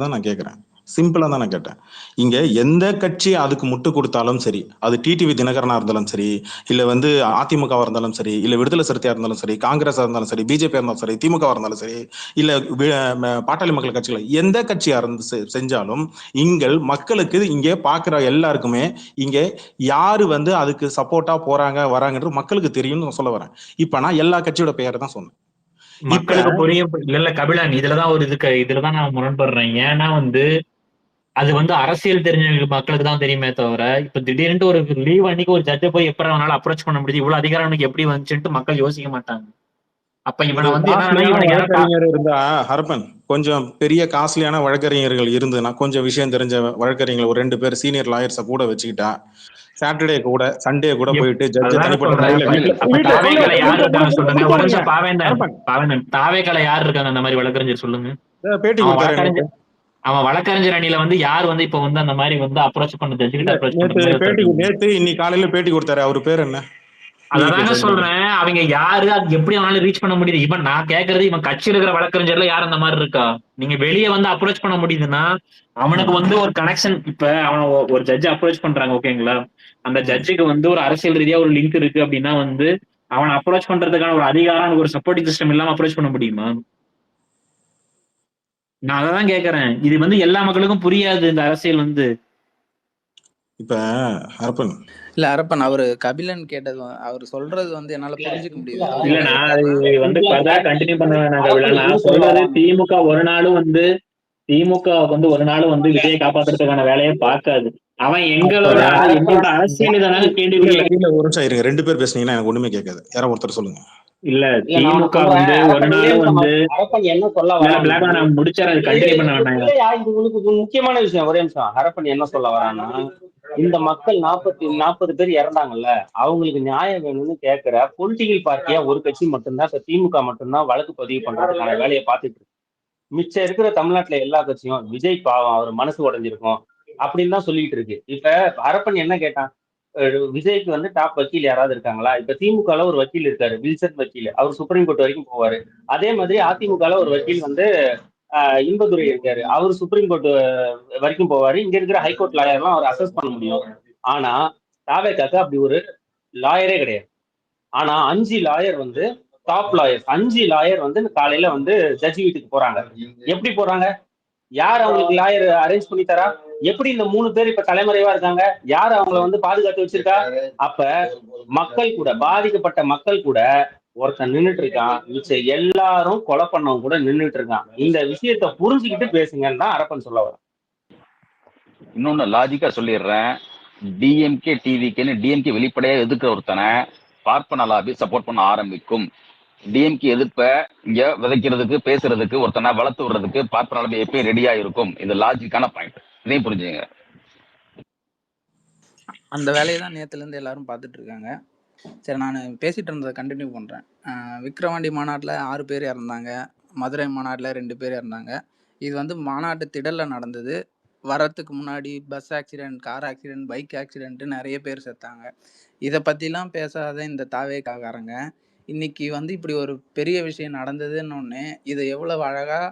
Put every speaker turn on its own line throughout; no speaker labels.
தான் நான் கேட்கிறேன். சிம்பிளா தான் நான் கேட்டேன். இங்க எந்த கட்சி அதுக்கு முட்டு கொடுத்தாலும் சரி, அது டிடிவி தினகரனா இருந்தாலும் சரி, இல்ல வந்து அதிமுகவா இருந்தாலும் சரி, இல்ல விடுதலை சிறுத்தையா இருந்தாலும் சரி, காங்கிரஸா இருந்தாலும் சரி, பிஜேபி இருந்தாலும் சரி, திமுகவா இருந்தாலும் சரி, இல்ல பாட்டாளி மக்கள் கட்சிகள் எந்த கட்சியா இருந்து செஞ்சாலும் இங்கள் மக்களுக்கு இங்கே பாக்குற எல்லாருக்குமே இங்க யாரு வந்து அதுக்கு சப்போர்ட்டா போறாங்க வராங்கன்றது மக்களுக்கு தெரியும்னு சொல்ல வரேன். இப்ப நான் எல்லா கட்சியோட பெயரை தான் சொன்னேன்.
மக்களுக்கு புரியும். இல்ல கபிலன், இதுலதான் ஒரு இதுலதான் நான் முரண்படுறேன். ஏன்னா வந்து அது வந்து அரசியல் தெரிஞ்ச மக்களுக்கு தான் தெரியுமே தவிர, இப்ப திடீர்னு ஒரு லீவ் அன்னைக்கு ஒரு ஜட்ஜை போய் எப்படி அவனால அப்ரோச் பண்ண முடியுது, இவ்வளவு அதிகாரம் அவனுக்கு எப்படி வந்துச்சுன்ட்டு மக்கள் யோசிக்க மாட்டாங்க. அப்ப இவனை வந்து
வழக்கறிஞர் இருந்தா ஹரப்பன் கொஞ்சம் பெரிய காஸ்ட்லியான வழக்கறிஞர்கள் இருந்ததுன்னா கொஞ்சம் விஷயம் தெரிஞ்ச வழக்கறிஞர்கள் ஒரு 2 பேர் சீனியர் லாயர்ஸ கூட வச்சுக்கிட்டா சாட்டர்டே கூட சண்டே கூட போயிட்டு ஜட்ஜ்
தாவேக்கலை யார் இருக்காங்க சொல்லுங்க. ஒரு நிமிஷம் தாவேக்கலை யார் இருக்காங்க அந்த மாதிரி வழக்கறிஞர் சொல்லுங்க.
பேட்டி கொடுத்தாரு.
அவன் வழக்கறிஞர் அணியில வந்து யார் வந்து இப்ப வந்து அந்த மாதிரி வந்து அப்ரோச் பண்ண ஜட்ஜ்கிட்ட அப்ரோச் பண்ண
நேத்து இன்னைக்கு காலையில பேட்டி கொடுத்தாரு. அவர் பேர் என்ன?
அதாங்க சொல்றேன். அவங்க யாரு அது எப்படி அவனால ரீச் பண்ண முடியுது? இவன் நான் கேட்கறது இவன் கட்சியில் இருக்கிற வழக்கறிஞர்ல யார் அந்த மாதிரி இருக்கா? நீங்க வெளியே வந்து அப்ரோச் பண்ண முடியுதுன்னா அவனுக்கு வந்து ஒரு கனெக்ஷன். இப்ப அவன் ஒரு ஜட்ஜ் அப்ரோச் பண்றாங்க ஓகேங்களா, அந்த ஜட்ஜுக்கு வந்து ஒரு அரசியல் ரீதியா ஒரு லிங்க் இருக்கு அப்படின்னா வந்து அவன் அப்ரோச் பண்றதுக்கான ஒரு அதிகாரம் ஒரு சப்போர்ட்டிங் சிஸ்டம் இல்லாம அப்ரோச் பண்ண முடியுமா? நான் அதான் கேக்குறேன். இது வந்து எல்லா மக்களுக்கும் புரியாது இந்த அரசியல் வந்து.
இப்ப ஹரப்பன்
இல்ல ஹரப்பன் அவரு கபிலன் கேட்டது அவர் சொல்றது வந்து என்னால புரிஞ்சுக்க முடியுது.
இல்ல நான் அது வந்து கண்டினியூ பண்ண வேணாம். நான் சொல்றது திமுக ஒரு நாளும் வந்து ஒரு நாளும் வந்து விஜயை காப்பாத்துறதுக்கான வேலையை பார்க்காது. அவன் எங்களோட அரசியல் இதனால கேள்வி.
ஒரு நிமிஷம் இருங்க, 2 பேர் பேசுனீங்கன்னா எனக்கு ஒண்ணுமே கேட்காது. யாரோ ஒருத்தர் சொல்லுங்க.
இல்ல திமுக வந்து ஒரு நாளும் வந்து
என்ன சொல்ல வர
முடிச்சாரு கண்டினியூ பண்ண வேண்டாம்.
உங்களுக்கு முக்கியமான விஷயம் ஒரே நிமிஷம். ஹரப்பன் என்ன சொல்ல வரான்னா, இந்த மக்கள் 40 பேர் இறந்தாங்கல்ல, அவங்களுக்கு நியாயம் வேணும்னு கேட்கிற பொலிட்டிக்கல் பார்ட்டியா ஒரு கட்சி மட்டும்தான், இப்ப திமுக மட்டும்தான் வழக்கு பதிவு பண்றதுக்கான வேலையை பார்த்துட்டு இருக்கு. மிச்சம் இருக்கிற தமிழ்நாட்டுல எல்லா கட்சியும் விஜய் பாவம் அவர் மனசு உடைஞ்சிருக்கும் அப்படின்னு தான் சொல்லிட்டு இருக்கு. இப்ப ஹரப்பன் என்ன கேட்டான், விஜய்க்கு வந்து டாப் வக்கீல் யாராவது இருக்காங்களா? இப்ப திமுகல ஒரு வக்கீல் இருக்காரு, வில்சன் வக்கீல், அவர் சுப்ரீம் கோர்ட் வரைக்கும் போவாரு. அதே மாதிரி அதிமுகல ஒரு வக்கீல் வந்து இன்பதுரை இருக்காரு, அவர் சுப்ரீம் கோர்ட் வரைக்கும் போவாரு. இங்க இருக்கிற ஹைகோர்ட் லாயர்லாம் அவர் அசஸ் பண்ண முடியும். ஆனா தாவேக்காக்கு அப்படி ஒரு லாயரே கிடையாது. ஆனா 5 லாயர் வந்து டாப் லாயர், 5 லாயர் வந்து காலையில வந்து ஜட்ஜி வீட்டுக்கு போறாங்க. எப்படி போறாங்க? யார் அவங்களுக்கு லாயர் அரேஞ்ச் பண்ணி தரா? எப்படி இந்த 3 பேர் இப்ப தலைமறைவா இருக்காங்க? யார் அவங்களை வந்து பாதுகாத்து வச்சிருக்கா? அப்ப மக்கள் கூட, பாதிக்கப்பட்ட மக்கள் கூட ஒருத்தன் நின்றுட்டு இருக்கான், மிச்சம் எல்லாரும் கொலை பண்ணவங்க கூட நின்றுட்டு இருக்கான். இந்த விஷயத்த புரிஞ்சுக்கிட்டு பேசுங்கன்னு தான் ஹரப்பன் சொல்ல வர.
இன்னொன்னு லாஜிக்கா சொல்லிடுறேன். டிஎம்கே டிவிகேன்னு டிஎம்கே வெளிப்படையா எதிர்க்கிற ஒருத்தனை பார்ப்பன லாபி சப்போர்ட் பண்ண ஆரம்பிக்கும். டிஎம்கே எதிர்ப்ப இங்க விதைக்கிறதுக்கு பேசுறதுக்கு ஒருத்தனை வளர்த்து விடுறதுக்கு பார்ப்பன லாபி எப்பயும் ரெடியா இருக்கும். இது லாஜிக்கான பாயிண்ட். இதையும் புரிஞ்சுங்க.
அந்த வேலையை தான் நேத்துல இருந்து எல்லாரும் பார்த்துட்டு இருக்காங்க. சரி, நான் பேசிட்டு இருந்ததை கண்டினியூ பண்றேன். விக்கிரவாண்டி மாநாட்டில் 6 பேர் இறந்தாங்க, மதுரை மாநாட்டில் 2 பேர் இறந்தாங்க. இது வந்து மாநாட்டு திடல்ல நடந்தது. வரத்துக்கு முன்னாடி bus accident, car accident, bike accident நிறைய பேர் செத்தாங்க. இதை பற்றிலாம் பேசாத இந்த தாவேக்காரங்க இன்னைக்கு வந்து இப்படி ஒரு பெரிய விஷயம் நடந்ததுன்னு இதை எவ்வளவு அழகாக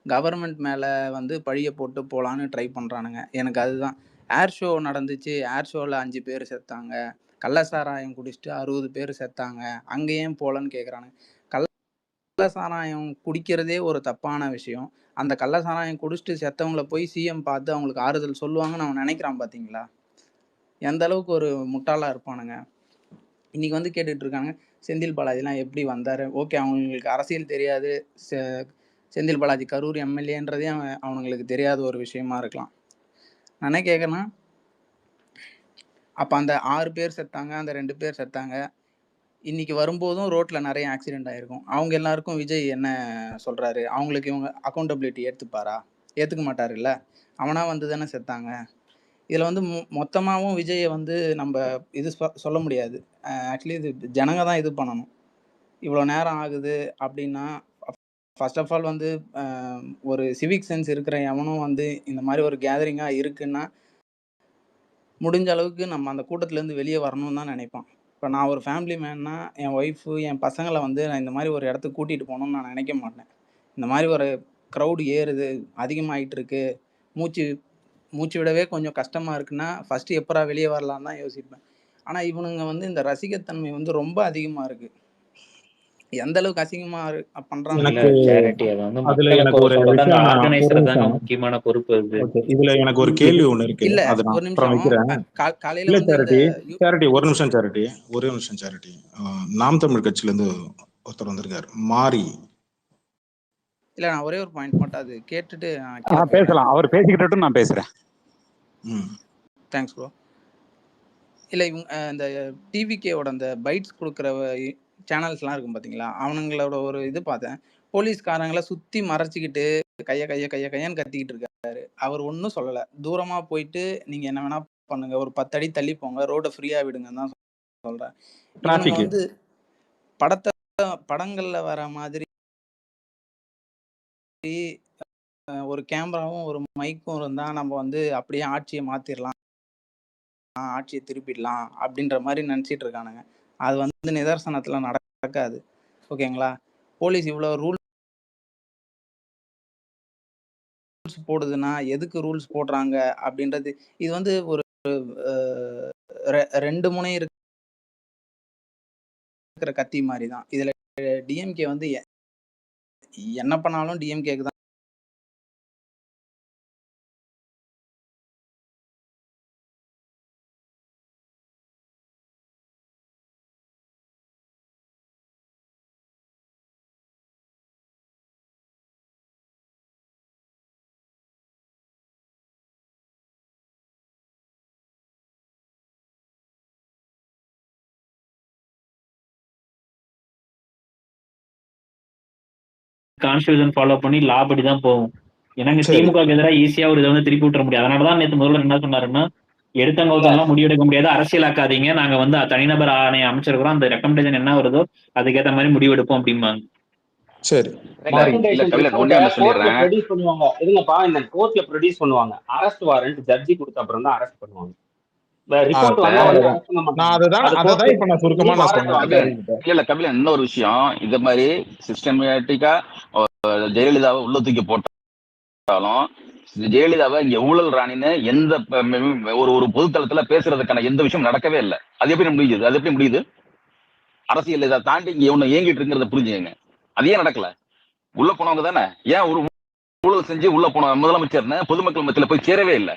கவர்மெண்ட் மேலே வந்து பழியை போட்டு போகலான்னு ட்ரை பண்ணுறானுங்க. எனக்கு அதுதான். ஏர் ஷோ நடந்துச்சு, ஏர் ஷோவில் 5 பேர் செத்தாங்க, கள்ளசாராயம் குடிச்சிட்டு 60 பேர் செத்தாங்க, அங்கே ஏன் போகலன்னு கேட்குறானுங்க. கள்ளசாராயம் குடிக்கிறதே ஒரு தப்பான விஷயம். அந்த கள்ளசாராயம் குடிச்சிட்டு செத்தவங்கள போய் சிஎம் பார்த்து அவங்களுக்கு ஆறுதல் சொல்லுவாங்கன்னு அவன் நினைக்கிறான். பார்த்தீங்களா எந்த அளவுக்கு ஒரு முட்டாளாக இருப்பானுங்க. இன்னைக்கு வந்து கேட்டுட்டு இருக்காங்க செந்தில் பாலாஜிலாம் எப்படி வந்தார். ஓகே, அவங்களுக்கு அரசியல் தெரியாது, செந்தில் பாலாஜி கரூர் எம்எல்ஏன்றதே அவனுங்களுக்கு தெரியாத ஒரு விஷயமா இருக்கலாம். நான் என்ன கேட்குறேன்னா, அப்போ அந்த 6 பேர் செத்தாங்க, அந்த 2 பேர் செத்தாங்க, இன்னைக்கு வரும்போதும் ரோட்டில் நிறைய ஆக்சிடென்ட் ஆகிருக்கும். அவங்க எல்லாருக்கும் விஜய் என்ன சொல்கிறாரு? அவங்களுக்கு இவங்க அக்கௌண்டபிலிட்டி ஏற்றுப்பாரா? ஏற்றுக்க மாட்டார். இல்லை, அவனா வந்து தானே செத்தாங்க. இதில் வந்து மொத்தமாகவும் விஜயை வந்து நம்ம இது சொல்ல முடியாது. ஆக்சுவலி இது ஜனங்க தான் இது பண்ணணும். இவ்வளோ நேரம் ஆகுது அப்படின்னா, ஃபர்ஸ்ட் ஆஃப் ஆல் வந்து ஒரு சிவிக் சென்ஸ் இருக்கிற எவனும் வந்து இந்த மாதிரி ஒரு கேதரிங்காக இருக்குன்னா முடிஞ்ச அளவுக்கு நம்ம அந்த கூட்டத்துலேருந்து வெளியே வரணும்னு தான் நினைப்பான். இப்போ நான் ஒரு ஃபேமிலி மேன்னா என் ஒய்ஃபு என் பசங்களை வந்து நான் இந்த மாதிரி ஒரு இடத்துக்கு கூட்டிகிட்டு போகணும்னு நான் நினைக்க மாட்டேன். இந்த மாதிரி ஒரு க்ரௌடு ஏறுது, அதிகமாயிட்டு இருக்கு, மூச்சு மூச்சு விடவே கொஞ்சம் கஷ்டமா இருக்குன்னா, ஃபர்ஸ்ட்டு எப்பட்றா வெளிய வரலான்னு தான் யோசிப்பேன். ஆனா இவனுங்க வந்து இந்த ரசிகத்தன்மை வந்து ரொம்ப அதிகமா இருக்கு. எந்த அளவுக்கு அசிங்கமா
இல்ல
பண்றானுங்க.
எனக்கு
சேரிட்டி அது வந்து
அதுல
மக்கள
எனக்கு
குறை
ஒரு
சொல்றத அந்த
விஷயம் ஒரு
ஆர்கனைசர் தாங்க
நிமிஷம்.
முக்கியமான பொறுப்பு அது.
ஓகே. இதுல எனக்கு ஒரு கேள்வி ஒண்ணு இருக்கு.
இல்ல
அது நான்
ஒரு
அப்புறம்
நிமிஷம்.
வைக்கிறேன்.
காலையில
இல்ல
வந்து இந்த
சேரிட்டி ஒரு நிமிஷம் சேரிட்டி. ஒரே நிமிஷம் சேரிட்டி. நாம் தமிழ் கட்சியில இருந்து ஒருத்தர் வந்திருக்காரு. மாரி.
இல்ல நான் ஒரே ஒரு பாயிண்ட் மட்டும் அது கேட்டுட்டு நான் கீழ போயிடுறேன்.
பேசலாம். அவர் பேசிக்கிட்டு நான் பேசுறேன்.
Thanks bro. இல்ல இவங்க இந்த டிவிகேவோட அந்த பைட்ஸ் குடுக்குற சேனல்ஸ்லாம் இருக்கும் பாத்தீங்களா? அவனுங்களோட ஒரு இது பார்த்தேன். போலீஸ்காரங்கள சுத்தி மறைச்சுக்கிட்டு கையன்னு கத்திக்கிட்டு இருக்காரு. அவர் ஒண்ணும் சொல்லல. தூரமா போயிட்டு நீங்க என்ன வேணா பண்ணுங்க. ஒரு 10 அடி தள்ளி போங்க. ரோட ஃப்ரீயா விடுங்கன்னு தான் சொல்றேன். இவனுங்க
டிராபிக்.
வந்து படங்கள்ல வர மாதிரி ஒரு கேமராவும், ஒரு மைக்கும் இருந்தா நம்ம வந்து அப்படியே ஆட்சிய மாத்திரலாம். ஆட்சிய திருப்பிடலாம் அப்படின்ற மாரி நெனச்சிட்டு இருக்கானுங்க. அது வந்து நிதர்சனத்துல நடக்காது. ஓகேங்களா? போலீஸ் இவ்வளோ ரூல்ஸ் போடுதுன்னா, எதுக்கு ரூல்ஸ் போடுறாங்க அப்படின்றது இது வந்து ஒரு 2 முனை இருக்கிற கத்தி மாரி தான். இதுல டிஎம்கே வந்து என்ன பண்ணாலும் டிஎம்கேக்கு தான்.
கான்ஸ்டிடியூஷன் ஃபாலோ பண்ணி லா படி தான் போகும். எனக்கு
சரி.
திமுகவுக்கு எதிரா ஈஸியா ஒரு இதை வந்து திருப்பி விட்டுற முடியாது. அதனாலதான் நேத்து முதல்வர் என்ன சொன்னாருன்னா, எடுத்தவங்கலாம் முடிவெடுக்க முடியாது, அரசியலாக்காதீங்க, நாங்க வந்து தனிநபர் ஆணையம் அமைச்சிருக்கிறோம், அந்த ரெக்கமெண்டேஷன் என்ன வருதோ அதுக்கேற்ற மாதிரி முடிவெடுப்போம் அப்படிம்பாங்க.
சரி.
ரெக்கமெண்டேஷன் ரிப்போர்ட்டை கோர்ட்ல ப்ரொடியூஸ் பண்ணுவாங்க. இருங்கப்பா, இந்த கோர்ட்ல ப்ரொடியூஸ் பண்ணுவாங்க. அரெஸ்ட் வாரண்ட் ஜட்ஜி கொடுத்த அப்புறம் தான் அரெஸ்ட் பண்ணுவாங்க. ரிப்போர்ட் வந்தா உடனே அரெஸ்ட் பண்ண
நான்
மாட்டாங்க.
அததான் இப்ப நான் சுருக்கமா நான் சொன்னேன்.
இல்ல கபிலன், இன்னொரு விஷயம், இந்த மாதிரி சிஸ்டமேட்டிக்கா ஜெயலலிதாவை உள்ள தூக்கி போட்டாலும் ஜெயலலிதாவை இங்க ஊழல் ராணின்னு எந்த ஒரு பொதுத்தளத்துல பேசுறதுக்கான எந்த விஷயம் நடக்கவே இல்லை. அது எப்படி முடியுது? அது எப்படி முடியுது? அரசியல் இதை தாண்டி இங்க ஒண்ணு இயங்கிட்டு இருக்கிறத புரிஞ்சுங்க. அது ஏன் நடக்கல? உள்ள போனவங்க தானே ஏன் ஒரு ஊழல் செஞ்சு உள்ள போன முதலமைச்சர்னு பொதுமக்கள் மத்தியில போய் சேரவே இல்லை?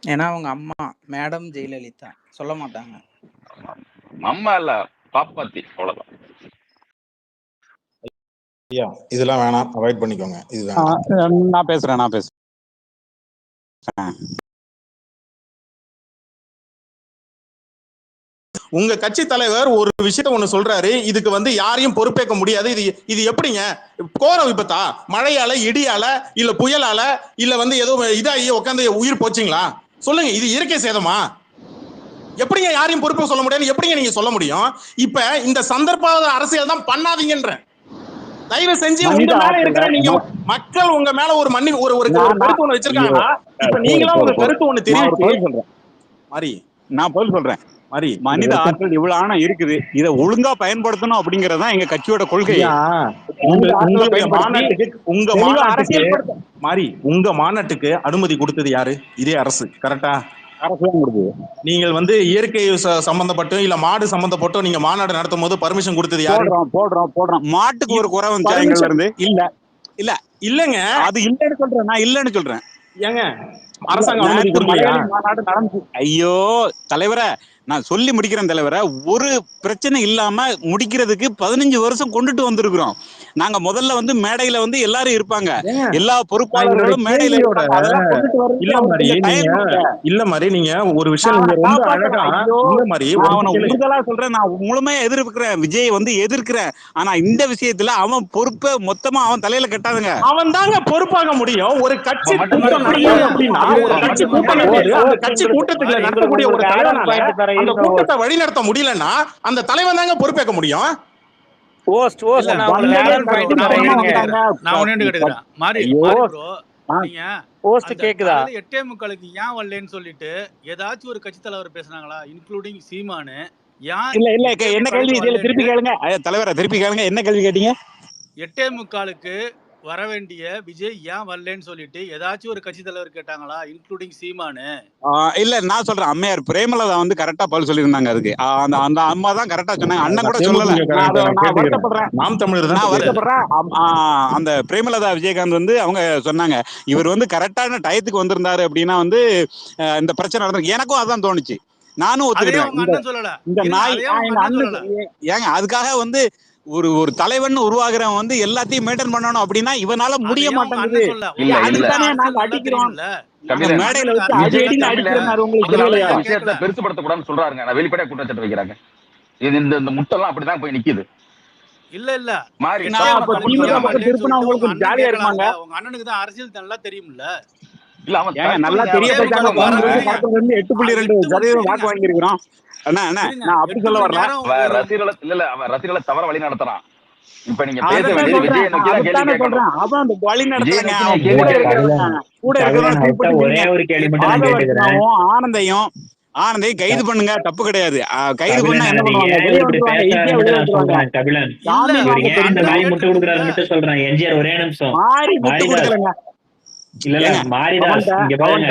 ஏன்னா அவங்க அம்மா மேடம் ஜெயலலிதா சொல்ல மாட்டாங்க.
அம்மா இல்ல, பாப்பாத்தி, அவ்வளவுதான்.
இதெல்லாம் வேணாம், அவாய்ட் பண்ணிக்கோங்க. இது வேணாம்.
நான் பேசுறேன்.
உங்க கட்சி தலைவர் ஒரு விஷயத்த ஒண்ணு சொல்றாரு, இதுக்கு வந்து யாரையும் பொறுப்பேற்க முடியாது. இது எப்படிங்க? கோர விபத்தா? மழையால, இடியால, இல்ல புயலால, இல்ல வந்து ஏதோ இதாகி உட்காந்து உயிர் போச்சுங்களா? சொல்லுங்க. இது இயற்கை சேதமா? எப்படிங்க யாரையும் பொறுப்பு சொல்ல முடியாது? எப்படிங்க நீங்க சொல்ல முடியும்? இப்ப இந்த சந்தர்ப்ப அரசியல் தான் பண்ணாதீங்கன்ற. தயவு செஞ்சு உங்க மேல இருக்கிற நீங்க மக்கள் உங்க மேல ஒரு கருத்து ஒண்ணு வச்சிருக்காங்கன்னா, இப்ப நீங்களும் ஒரு கருத்து ஒண்ணு தெரிவிச்சு மாதிரி
நான் பதில் சொல்றேன். மனித ஆற்றல் இவ்வளவு ஆனா இருக்குது, இதை ஒழுங்கா பயன்படுத்தணும் அப்படிங்கறதுதான் எங்க கட்சியோட கொள்கை.
உங்க மாநாட்டுக்கு அனுமதி கொடுத்தது யாரு? இதே அரசு. கரெக்டா? நீங்கள் வந்து இயற்கை சம்பந்தப்பட்டு இல்ல மாடு சம்பந்தப்பட்டோ நீங்க மாநாடு நடத்தும் போது பர்மிஷன் கொடுத்தது யாரு?
போடுறோம். மாட்டுக்கு ஒரு குறை வந்து இல்ல இல்லங்க, அது இல்லன்னு சொல்றேன். நான் இல்லன்னு சொல்றேன்.
ஏங்க அரசாங்கம் அனுமதி கொடுக்கலையா?
மாநாடு நடந்து. ஐயோ தலைவரே, நான் சொல்லி முடிக்கிறேன் தலைவரே. ஒரு பிரச்சனை இல்லாம முடிக்கிறதுக்கு 15 வருஷம் கொண்டுட்டு வந்திருக்கிறோம். நாங்க முதல்ல வந்து மேடையில வந்து எல்லாரும் இருப்பாங்க, எல்லா பொறுப்பாளர்களும் மேடையில
இல்ல மாதிரி நீங்க ஒரு விஷயம் ரொம்ப அழகா இந்த மாதிரி
உறுதலா சொல்றேன். நான் முழுமையா எதிர்க்கிறேன், விஜய் வந்து எதிர்க்கிறேன். ஆனா இந்த விஷயத்துல அவன் பொறுப்பை மொத்தமா அவன் தலையில கட்டாதுங்க.
அவன் தாங்க பொறுப்பாக முடியும். ஒரு கட்சி கூட்டம் நடக்குது அப்படின்னா, ஒரு கட்சி கூட்டம் நடக்குது, அந்த கட்சி கூட்டத்துக்குள்ள நடக்கக்கூடிய ஒரு தலைவனால அந்த கூட்டத்தை வழிநடத்த முடியலன்னா அந்த தலைவன் தாங்க பொறுப்பேற்க முடியும்.
எட்டே முக்காலுக்கு ஏன் வரலன்னு சொல்லிட்டு ஏதாச்சும் ஒரு கட்சி தலைவர் பேசுனாங்களா, இன்க்ளூடிங் சீமானு?
என்ன கேள்வி? திருப்பி கேளுங்க தலைவரை, திருப்பி கேளுங்க. என்ன கேள்வி கேட்டீங்க?
எட்டே முக்காலுக்கு வர வேண்டிய விஜய் ஏன் வரலன்னு சொல்லிட்டு ஏதாச்சும் ஒரு கட்சி தலைவர் கேட்டாங்களா, இன்க்ளூடிங் சீமானு?
இல்ல நான் சொல்றேன், அம்மையார் பிரேமலதா வந்து கரெக்டா பதில் சொல்லியிருந்தாங்க அதுக்கு. அந்த அந்த அம்மா தான் கரெக்டா சொன்னாங்க, அண்ணன் கூட சொல்லல. நான் வருத்தப்படுறேன்,
நாம் தமிழர் தான்
நான் வருத்தப்படுறேன். அந்த பிரேமலதா விஜயகாந்த் வந்து அவங்க சொன்னாங்க, இவர் வந்து கரெக்டான டயத்துக்கு வந்திருந்தாரு அப்படின்னா வந்து இந்த பிரச்சனை நடந்து. எனக்கும் அதான் தோணுச்சு, நானும் ஒத்துக்கிறேன். இந்த நாய் எங்க அண்ணன் ஏங்க அதுக்காக வந்து ஒரு ஒரு தலைவன் உருவாகிறவன் வந்து எல்லாத்தையும் மெயின்டைன் பண்ணணும் அப்படின்னா இவனால முடிய மாட்டேங்குது. அதுதானே நாங்க அடிக்கிறோம், மேடையில வச்சு அடி அடின்னு அடிக்கிறோம். உங்களுக்கு தெரியலையா?
விஷயத்தை பெருசுபடுத்தக்கூடாதுன்னு சொல்றாருங்க. நான் வெளிப்படையா குற்றச்சாட்டு வைக்கிறாங்க. இது இந்த முட்டெல்லாம் அப்படிதான் போய் நிக்குது.
இல்ல இல்ல
மாறி
உங்களுக்கு ஜாலியா இருப்பாங்க.
உங்க அண்ணனுக்கு தான் அரசியல் நல்லா தெரியும்ல.
இல்ல அவன்
நல்லா தெரிய போயிட்டாங்க. 8.2% வாக்கு வாங்கி இருக்கிறோம். நான் அப்படி சொல்ல வரேன்,
அவன் ரசிகர்களை தவற வழி நடத்துறான். இப்ப நீங்க பேச வேண்டியது விஜய் நோக்கி தான் கேள்வி கேட்கணும்.
அதான் அந்த வழி நடத்துறாங்க.
ஒரே ஒரு கேள்வி மட்டும் நான் கேட்டுக்கிறேன்.
ஆனந்தையும் கைது பண்ணுங்க, தப்பு கிடையாது. கைது பண்ணா என்ன
சொல்றேன் கபிலன், இந்த மாதிரி முட்டு கொடுக்குறாரு மட்டும் சொல்றேன். எம்ஜிஆர் ஒரே நிமிஷம் இல்ல மாரிதாஸ் இங்க பாருங்க,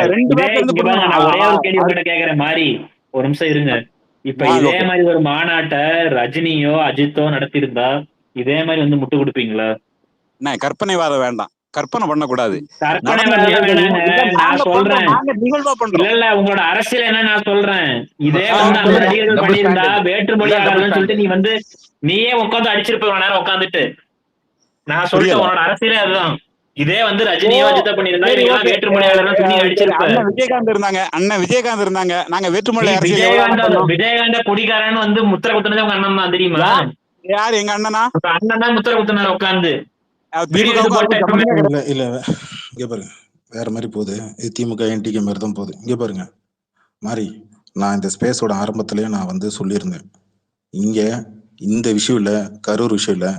நான் ஒரே ஒரு கேள்வி உங்ககிட்ட கேக்குறேன் மாரி, ஒரு நிமிஷம் இருங்க. இப்ப இதே மாதிரி ஒரு மாநாட்டை ரஜினியோ அஜித்தோ நடத்திருந்தா இதே மாதிரி வந்து முட்டு கொடுப்பீங்களா?
கற்பனைவாதம் வேண்டாம், கற்பனை பண்ணக்கூடாது.
நான் சொல்றேன் இல்ல உங்களோட அரசியல் என்ன நான் சொல்றேன். இதே வந்து அந்த நடிகர்கள் பண்ணியிருந்தா வேற்றுமொழியாளர்கள் சொல்லிட்டு நீ வந்து நீயே உட்காந்து அடிச்சிருப்ப நேரம் உட்காந்துட்டு. நான் சொல்லிட்டு உன்னோட அரசியலே அதுதான். இதே வந்து ரஜினியோ அஜித்தா பண்ணிருந்தா இவங்க வேற்றுமொழியாளர்கள் சொல்லி அடிச்சிருப்பாங்க.
விஜயகாந்த் இருந்தாங்க, நாங்க வேற்றுமொழி
விஜயகாந்த குடிகாரன் வந்து முத்திர குத்துனது உங்க அண்ணன் தான் தெரியுமா?
யாரு எங்க அண்ணனா?
அண்ணன் தான் முத்திர குத்துனார் உட்காந்து.
இல்ல இல்ல இங்க பாருங்க, வேற மாதிரி போகுது. இது திமுக என்டிகே மாதிரி தான் போகுது. இங்க பாருங்க மாதிரி, நான் இந்த ஸ்பேஸோட ஆரம்பத்திலேயே நான் வந்து சொல்லியிருந்தேன், இங்க இந்த விஷயம் இல்ல, கரூர் விஷயம் இல்ல,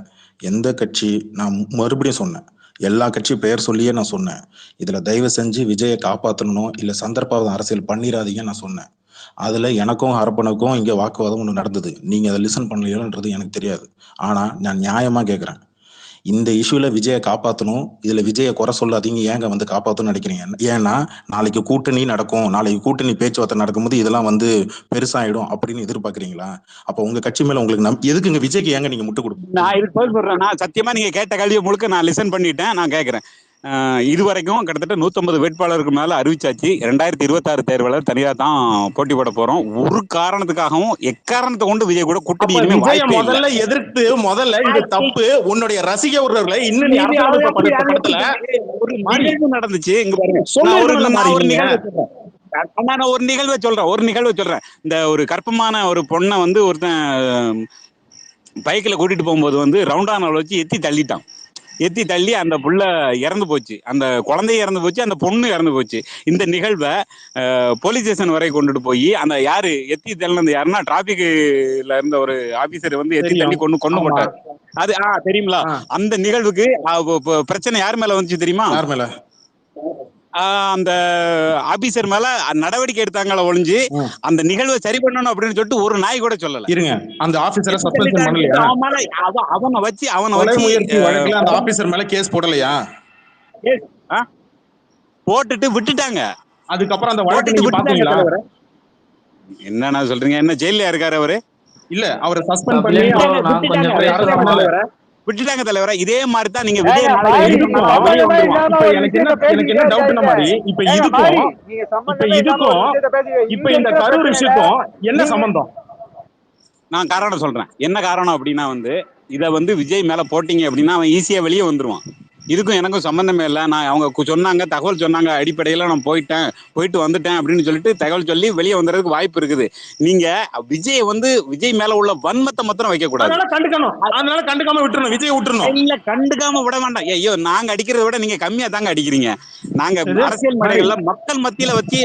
எந்த கட்சி, நான் மறுபடியும் சொன்னேன், எல்லா கட்சியும் பெயர் சொல்லியே நான் சொன்னேன், இதுல தயவு செஞ்சு விஜயை காப்பாற்றணும், இல்ல சந்தர்ப்பாவது அரசியல் பண்ணிடாதீங்க நான் சொன்னேன். அதுல எனக்கும் ஹரப்பனுக்கும் இங்க வாக்குவாதம் ஒண்ணு நடந்தது. நீங்க அதை லிசன் பண்ணலையோன்றது எனக்கு தெரியாது. ஆனா நான் நியாயமா கேட்கிறேன், இந்த இஷ்யூல விஜயை காப்பாற்றணும், இதுல விஜயை குறை சொல்லாதீங்க. ஏங்க வந்து காப்பாற்றணும்னு நினைக்கிறீங்க? ஏன்னா நாளைக்கு கூட்டணி நடக்கும், நாளைக்கு கூட்டணி பேச்சுவார்த்தை நடக்கும்போது இதெல்லாம் வந்து பெருசாயிடும் அப்படின்னு எதிர்பார்க்கறீங்களா? அப்ப உங்க கட்சி மேல உங்களுக்கு எதுக்குங்க விஜய்க்கு ஏங்க நீங்க முட்டு கொடுப்பீங்க?
நான் இதுக்கு பதில் சொல்றேன். நான் சத்தியமா நீங்க கேட்ட கேள்வியை முழுக்க நான் லிசன் பண்ணிட்டேன். நான் கேட்கிறேன், இதுவரைக்கும் கிட்டத்தட்ட 150 வேட்பாளருக்கு மேல அறிவிச்சாச்சு. 2026 தேர்தலில் தனியா தான் போட்டி போட போறோம். ஒரு காரணத்துக்காகவும் எக்காரணத்தை கொண்டு விஜய் கூட கூட்டணி
முதல்ல எதிர்த்து முதல்ல இது தப்பு, உன்னுடைய ரசிக உறவுகளை இன்னும்
ஒரு நிகழ்வு நடந்துச்சு. இங்க பாருங்க, நான் ஒரு நிகழ்வை சொல்றேன். இந்த ஒரு கற்பமான ஒரு பொண்ணை வந்து ஒருத்தன் பைக்ல கூட்டிட்டு போகும்போது வந்து ரவுண்டான வச்சு எத்தி தள்ளி அந்த புள்ள இறந்து போச்சு, அந்த குழந்தை இறந்து போச்சு, அந்த பொண்ணு இறந்து போச்சு. இந்த நிகழ்வை போலீஸ் ஸ்டேஷன் வரை கொண்டுட்டு போய் அந்த யாரு எத்தி தள்ளினது யாருன்னா டிராபிக்ல இருந்த ஒரு ஆபீசர் வந்து எத்தி தள்ளி கொண்டு போட்டார். அது தெரியுங்களா? அந்த நிகழ்வுக்கு பிரச்சனை யார் மேல வந்துச்சு தெரியுமா?
யார் மேல?
அந்த ஆபீசர் மேல நடவடிக்கை எடுத்தாங்களா ஒழிஞ்சு அந்த நிகழ்வை சரி பண்ணணும் அப்படின்னு சொல்லிட்டு ஒரு நாய் கூட சொல்லல.
இருங்க, அந்த ஆபீசரை சஸ்பென்ஷன் பண்ணலையா?
அவனை வச்சு
முயற்சி வழக்குல அந்த ஆபீசர் மேல கேஸ் போடலையா?
போட்டுட்டு விட்டுட்டாங்க.
அதுக்கப்புறம் அந்த வழக்கு நீங்க பாத்தீங்களா?
என்னன்னா சொல்றீங்க? என்ன ஜெயில இருக்காரு அவரு?
இல்ல, அவரை சஸ்பெண்ட் பண்ணி
விட்டுட்டாங்க தலைவரா. இதே மாதிரி தான் நீங்க
இப்ப இந்த கரூர் விஷயத்துக்கும் என்ன சம்பந்தம்?
நான் காரணம் சொல்றேன். என்ன காரணம் அப்படின்னா வந்து இதை வந்து விஜய் மேல போட்டீங்க அப்படின்னா அவன் ஈஸியா வெளியே வந்துருவான். இதுக்கும் எனக்கும் சம்பந்தமே இல்லை. நான் அவங்க சொன்னாங்க, தகவல் சொன்னாங்க அடிப்படையில நான் போயிட்டு வந்துட்டேன் அப்படின்னு சொல்லிட்டு தகவல் சொல்லி வெளியே வந்துறதுக்கு வாய்ப்பு இருக்குது. நீங்க விஜய் மேல உள்ள வன்மத்தை மாத்திரம் வைக்க கூடாது.
அதனால கண்டுக்காம விட்டுறணும், விஜய் விட்டுறணும்.
இல்ல, கண்டுக்காம விட வேண்டாம். ஐயோ, நாங்க அடிக்கிறத விட நீங்க கம்மியா தாங்க அடிக்கிறீங்க. நாங்க அரசியல் மேடைகள்ல மக்கள் மத்தியில வச்சு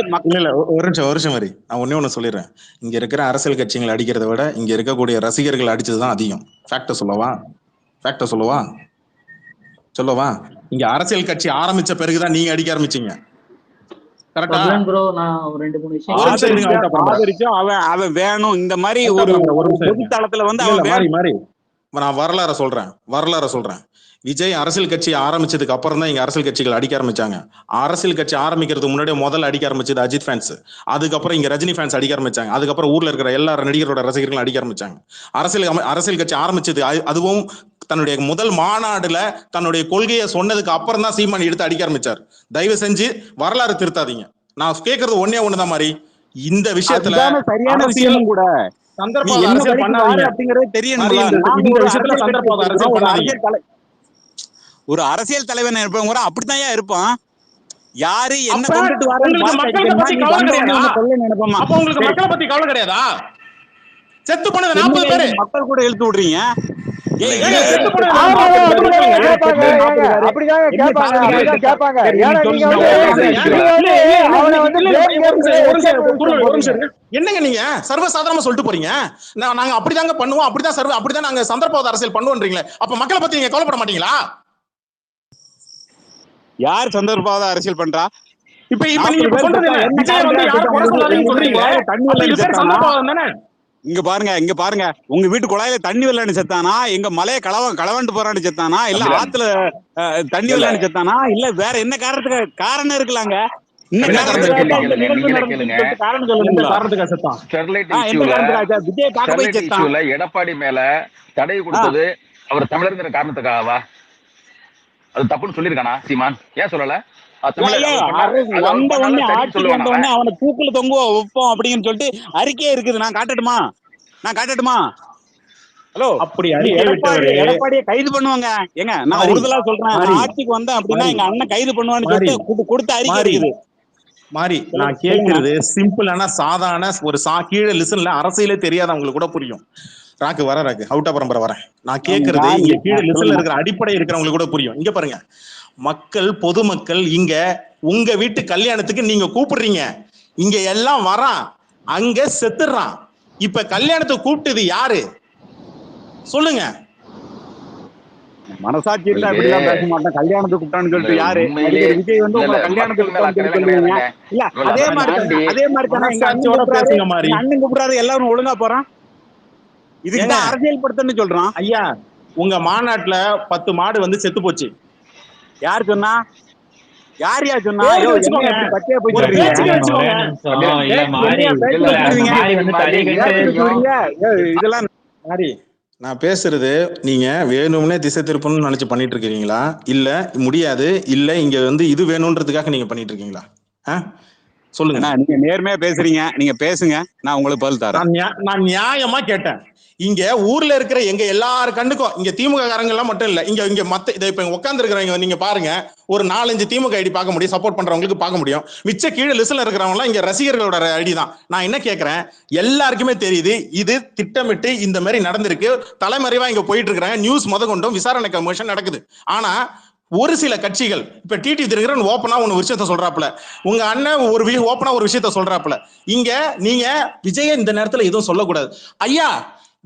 ஒரு நிமிஷம் மாதிரி நான் ஒண்ணு சொல்லிடுறேன். இங்க இருக்கிற அரசியல் கட்சிகளை அடிக்கிறத விட இங்க இருக்கக்கூடிய ரசிகர்கள் அடிச்சதுதான் அதிகம். ஃபேக்ட சொல்லவா? இங்க அரசியல் கட்சி ஆரம்பிச்ச பிறகுதான் நீங்க அடிக்க ஆரம்பிச்சீங்க.
அவன் வேணும் இந்த மாதிரி ஒரு பொதுத்தளத்துல வந்து
நான் வரலாற சொல்றேன். விஜய் அரசியல் கட்சி ஆரம்பிச்சதுக்கு அப்புறம் தான் இங்க அரசியல் கட்சிகள் அடிக்க ஆரம்பிச்சாங்க. அரசியல் கட்சி ஆரம்பிக்கிறதுக்கு முன்னாடியே முதல்ல அடிக்க ஆரம்பிச்சது அஜித் ஃபேன்ஸ். அதுக்கப்புறம் இங்க ரஜினி ஃபேன்ஸ் அடிக்க ஆரம்பிச்சாங்க. அதுக்கப்புறம் ஊர்ல இருக்கிற எல்லா நடிகரோட ரசிகர்களும் அடிக்க ஆரம்பிச்சாங்க. அரசியல் கட்சி ஆரம்பிச்சது அதுவும் தன்னுடைய முதல் மாநாடுல தன்னுடைய கொள்கையை சொன்னதுக்கு அப்புறம் தான் சீமான் எடுத்து அடிக்க ஆரம்பிச்சார். தயவு செஞ்சு வரலாறு திருத்தாதீங்க. நான் கேட்கறது ஒண்ணுதான் மாதிரி இந்த விஷயத்துல
சரியான விஷயமும் கூட
சந்தர்ப்ப அரசியல் பண்ணாதீங்க
அப்படிங்கறது தெரியும்.
இந்த விஷயத்துல சந்தர்ப்ப அரசியல் பண்ணாதீங்க.
ஒரு அரசியல் தலைவன் இருப்பவங்க கூட அப்படித்தான் இருப்பான். யாரு என்ன
அப்ப
கொண்டுட்டு
உங்களுக்கு மக்களை பத்தி கவலை கிடையாதா?
நினைப்போமா?
அப்ப உங்களுக்கு மக்களை பத்தி கவலை கிடையாதா? செத்து போனது 40 பேரு
மக்கள் கூட இழுத்து விடுறீங்க.
செத்து போனது என்னங்க நீங்க சர்வசாதாரணமா சொல்லிட்டு போறீங்க. நாங்க அப்படிதாங்க பண்ணுவோம், அப்படிதான் நாங்க சந்தர்ப்பவாத அரசியல் பண்ணுவோன்றீங்களே. அப்ப மக்களை பத்தி நீங்க கவலைப்பட மாட்டீங்களா?
யார் சந்தர்ப்பவாத அரசியல் பண்றா?
இப்ப நீங்க சொல்றது என்ன? விஜய் வந்து யாரை குறை சொல்லாதீங்கன்னு சொல்றீங்களா? இது பேர் சந்தர்ப்பவாதம் தானே?
இங்க பாருங்க உங்க வீட்டு குழாயில தண்ணி வரலன்னு செத்தானா, எங்க மலையை களவண்டு போறான்னு செத்தானா, இல்ல ஆத்துல தண்ணி வரலன்னு செத்தானா, இல்ல வேற என்ன காரணம் இருக்கலாங்க.
எடப்பாடி மேல தடை கொடுத்தது அவர் தமிழர்ங்கிற காரணத்துக்காகவா? அது தப்புன்னு சொல்லிருக்கானா சீமான்? ஏன் சொல்லல?
அவனை தூக்குல தொங்க வைப்போம் அப்படின்னு சொல்லிட்டு அறிக்கையே இருக்குது. நான் காட்டட்டுமா? ஹலோ, அப்படி எடப்பாடியை கைது பண்ணுவாங்க. ஏங்க நான் உறுதலா சொல்றேன், ஆட்சிக்கு வந்தேன் அப்படின்னா எங்க அண்ணன் கைது பண்ணுவான்னு சொல்லிட்டு கொடுத்த அறிக்கை இருக்குது.
மாறி நான் கேட்கறது சிம்பிளான சாதாரண ஒரு கீழே லிசன்ல அரசியலே தெரியாதவங்களுக்கு கூட புரியும். ராக்கு அவுட்டா பரம்பரை வரேன். நான் கேட்கறது இங்க கீழே லிசன்ல இருக்கிற அடிப்படை இருக்கிறவங்களுக்கு கூட புரியும். இங்க பாருங்க, பொதுமக்கள் இங்க உங்க வீட்டு கல்யாணத்துக்கு நீங்க கூப்பிடுறீங்க, இங்க எல்லாம் வரான், அங்க செத்துறான். இப்ப கல்யாணத்துக்கு கூப்பிட்டது யாரு சொல்லுங்க?
மனசாட்சி இருந்தா அப்படிதான் பேச மாட்டேன். கல்யாணத்துக்கு கூப்பிட்டான்னு சொல்லிட்டு யாரு? விஜய் வந்து உங்களை கல்யாணத்துக்கு சொல்லுவீங்க. இல்ல அதே மாதிரி தானே அண்ணன் கூப்பிடுறாரு, எல்லாரும் ஒழுங்கா போறான். இதுக்குதான் அரசியல் படுத்தன்னு சொல்றான்.
ஐயா, உங்க மாநாட்டுல 10 மாடு வந்து செத்து போச்சு.
யார் சொன்னா? யாரையா சொன்னா? இதெல்லாம்
நான் பேசுறது நீங்க வேணும்னே திசை திருப்பணும்னு நினைச்சு பண்ணிட்டு இருக்கீங்களா? இல்ல முடியாது, இல்ல இங்க வந்து இது வேணும்ன்றதுக்காக நீங்க பண்ணிட்டு இருக்கீங்களா? சொல்லுங்க.
நீங்க நேர்மையா பேசுறீங்க, நீங்க பேசுங்க, நான் உங்களுக்கு பதில் தரேன்.
நான் நியாயமா கேட்டேன். இங்க ஊர்ல இருக்கிற எங்க எல்லாரு கண்ணுக்கும், இங்க திமுக காரங்க எல்லாம் மட்டும் இல்ல, இங்க மத்த இதை இப்ப உட்கார்ந்து இருக்கிறவங்க நீங்க பாருங்க, ஒரு 4-5 திமுக ஐடி பார்க்க முடியும், சப்போர்ட் பண்றவங்களுக்கு பார்க்க முடியும். மிச்ச கீழே லிஸ்ட்ல இருக்கிறவங்க எல்லாம் இங்க ரசிகர்களோட ஐடி தான். நான் என்ன கேட்கிறேன், எல்லாருக்குமே தெரியுது இது திட்டமிட்டு இந்த மாதிரி நடந்திருக்கு. தலைமறைவா இங்க போயிட்டு இருக்கிறாங்க, நியூஸ் கொண்டும் விசாரணை கமிஷன் நடக்குது. ஆனா ஒரு சில கட்சிகள், இப்ப டிடி தினகரன் ஓப்பனா ஒரு விஷயத்த சொல்றாப்புல, உங்க அண்ணன் ஓப்பனா ஒரு விஷயத்த சொல்றாப்புல. இங்க நீங்க விஜய் இந்த நேரத்துல எதுவும் சொல்லக்கூடாது. ஐயா,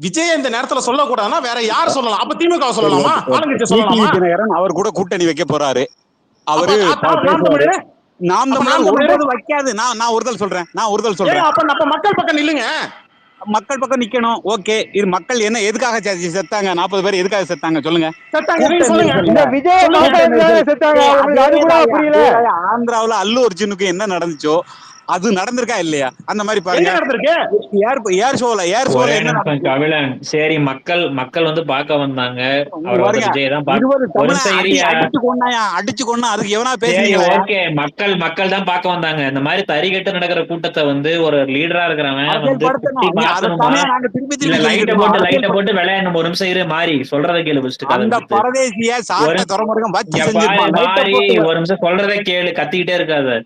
விஜய் இந்த நேரத்துல சொல்லக்கூடாதுன்னா வேற யார் சொல்லலாம்? அப்ப திமுக சொல்லலாமா?
அவர் கூட கூட்டணி வைக்க போறாரு. அவரு நாம் தமிழர் வைக்காது. நான் ஒருதல் சொல்றேன்.
அப்ப மக்கள் பக்கம் நில்லுங்க.
மக்கள் பக்கம் நிக்கணும். ஓகே, இது மக்கள் என்ன எதுக்காக செத்தாங்க? 40 பேர் எதுக்காக செத்தாங்க சொல்லுங்க. ஆந்திராவுல அல்லு அர்ஜுனுக்கு என்ன நடந்துச்சோ அது நடந்திருக்கா இல்லையா? அந்த மாதிரி பாருங்க.
சரி, மக்கள் வந்து பார்க்க வந்தாங்க.
அடிச்சு கொண்டா அதுக்கு எவனா பேசுறீங்க?
ஓகே, மக்கள் தான் பார்க்க வந்தாங்க. இந்த மாதிரி தறிகட்டு நடக்கிற கூட்டத்தை வந்து ஒரு லீடரா இருக்கிறவன் லைட்ட போட்டு விளையாடணும். ஒரு நிமிஷம் இரு மாறி, சொல்றதை கேளு. ஒரு நிமிஷம் சொல்றதை கேளு, கத்திக்கிட்டே இருக்காது.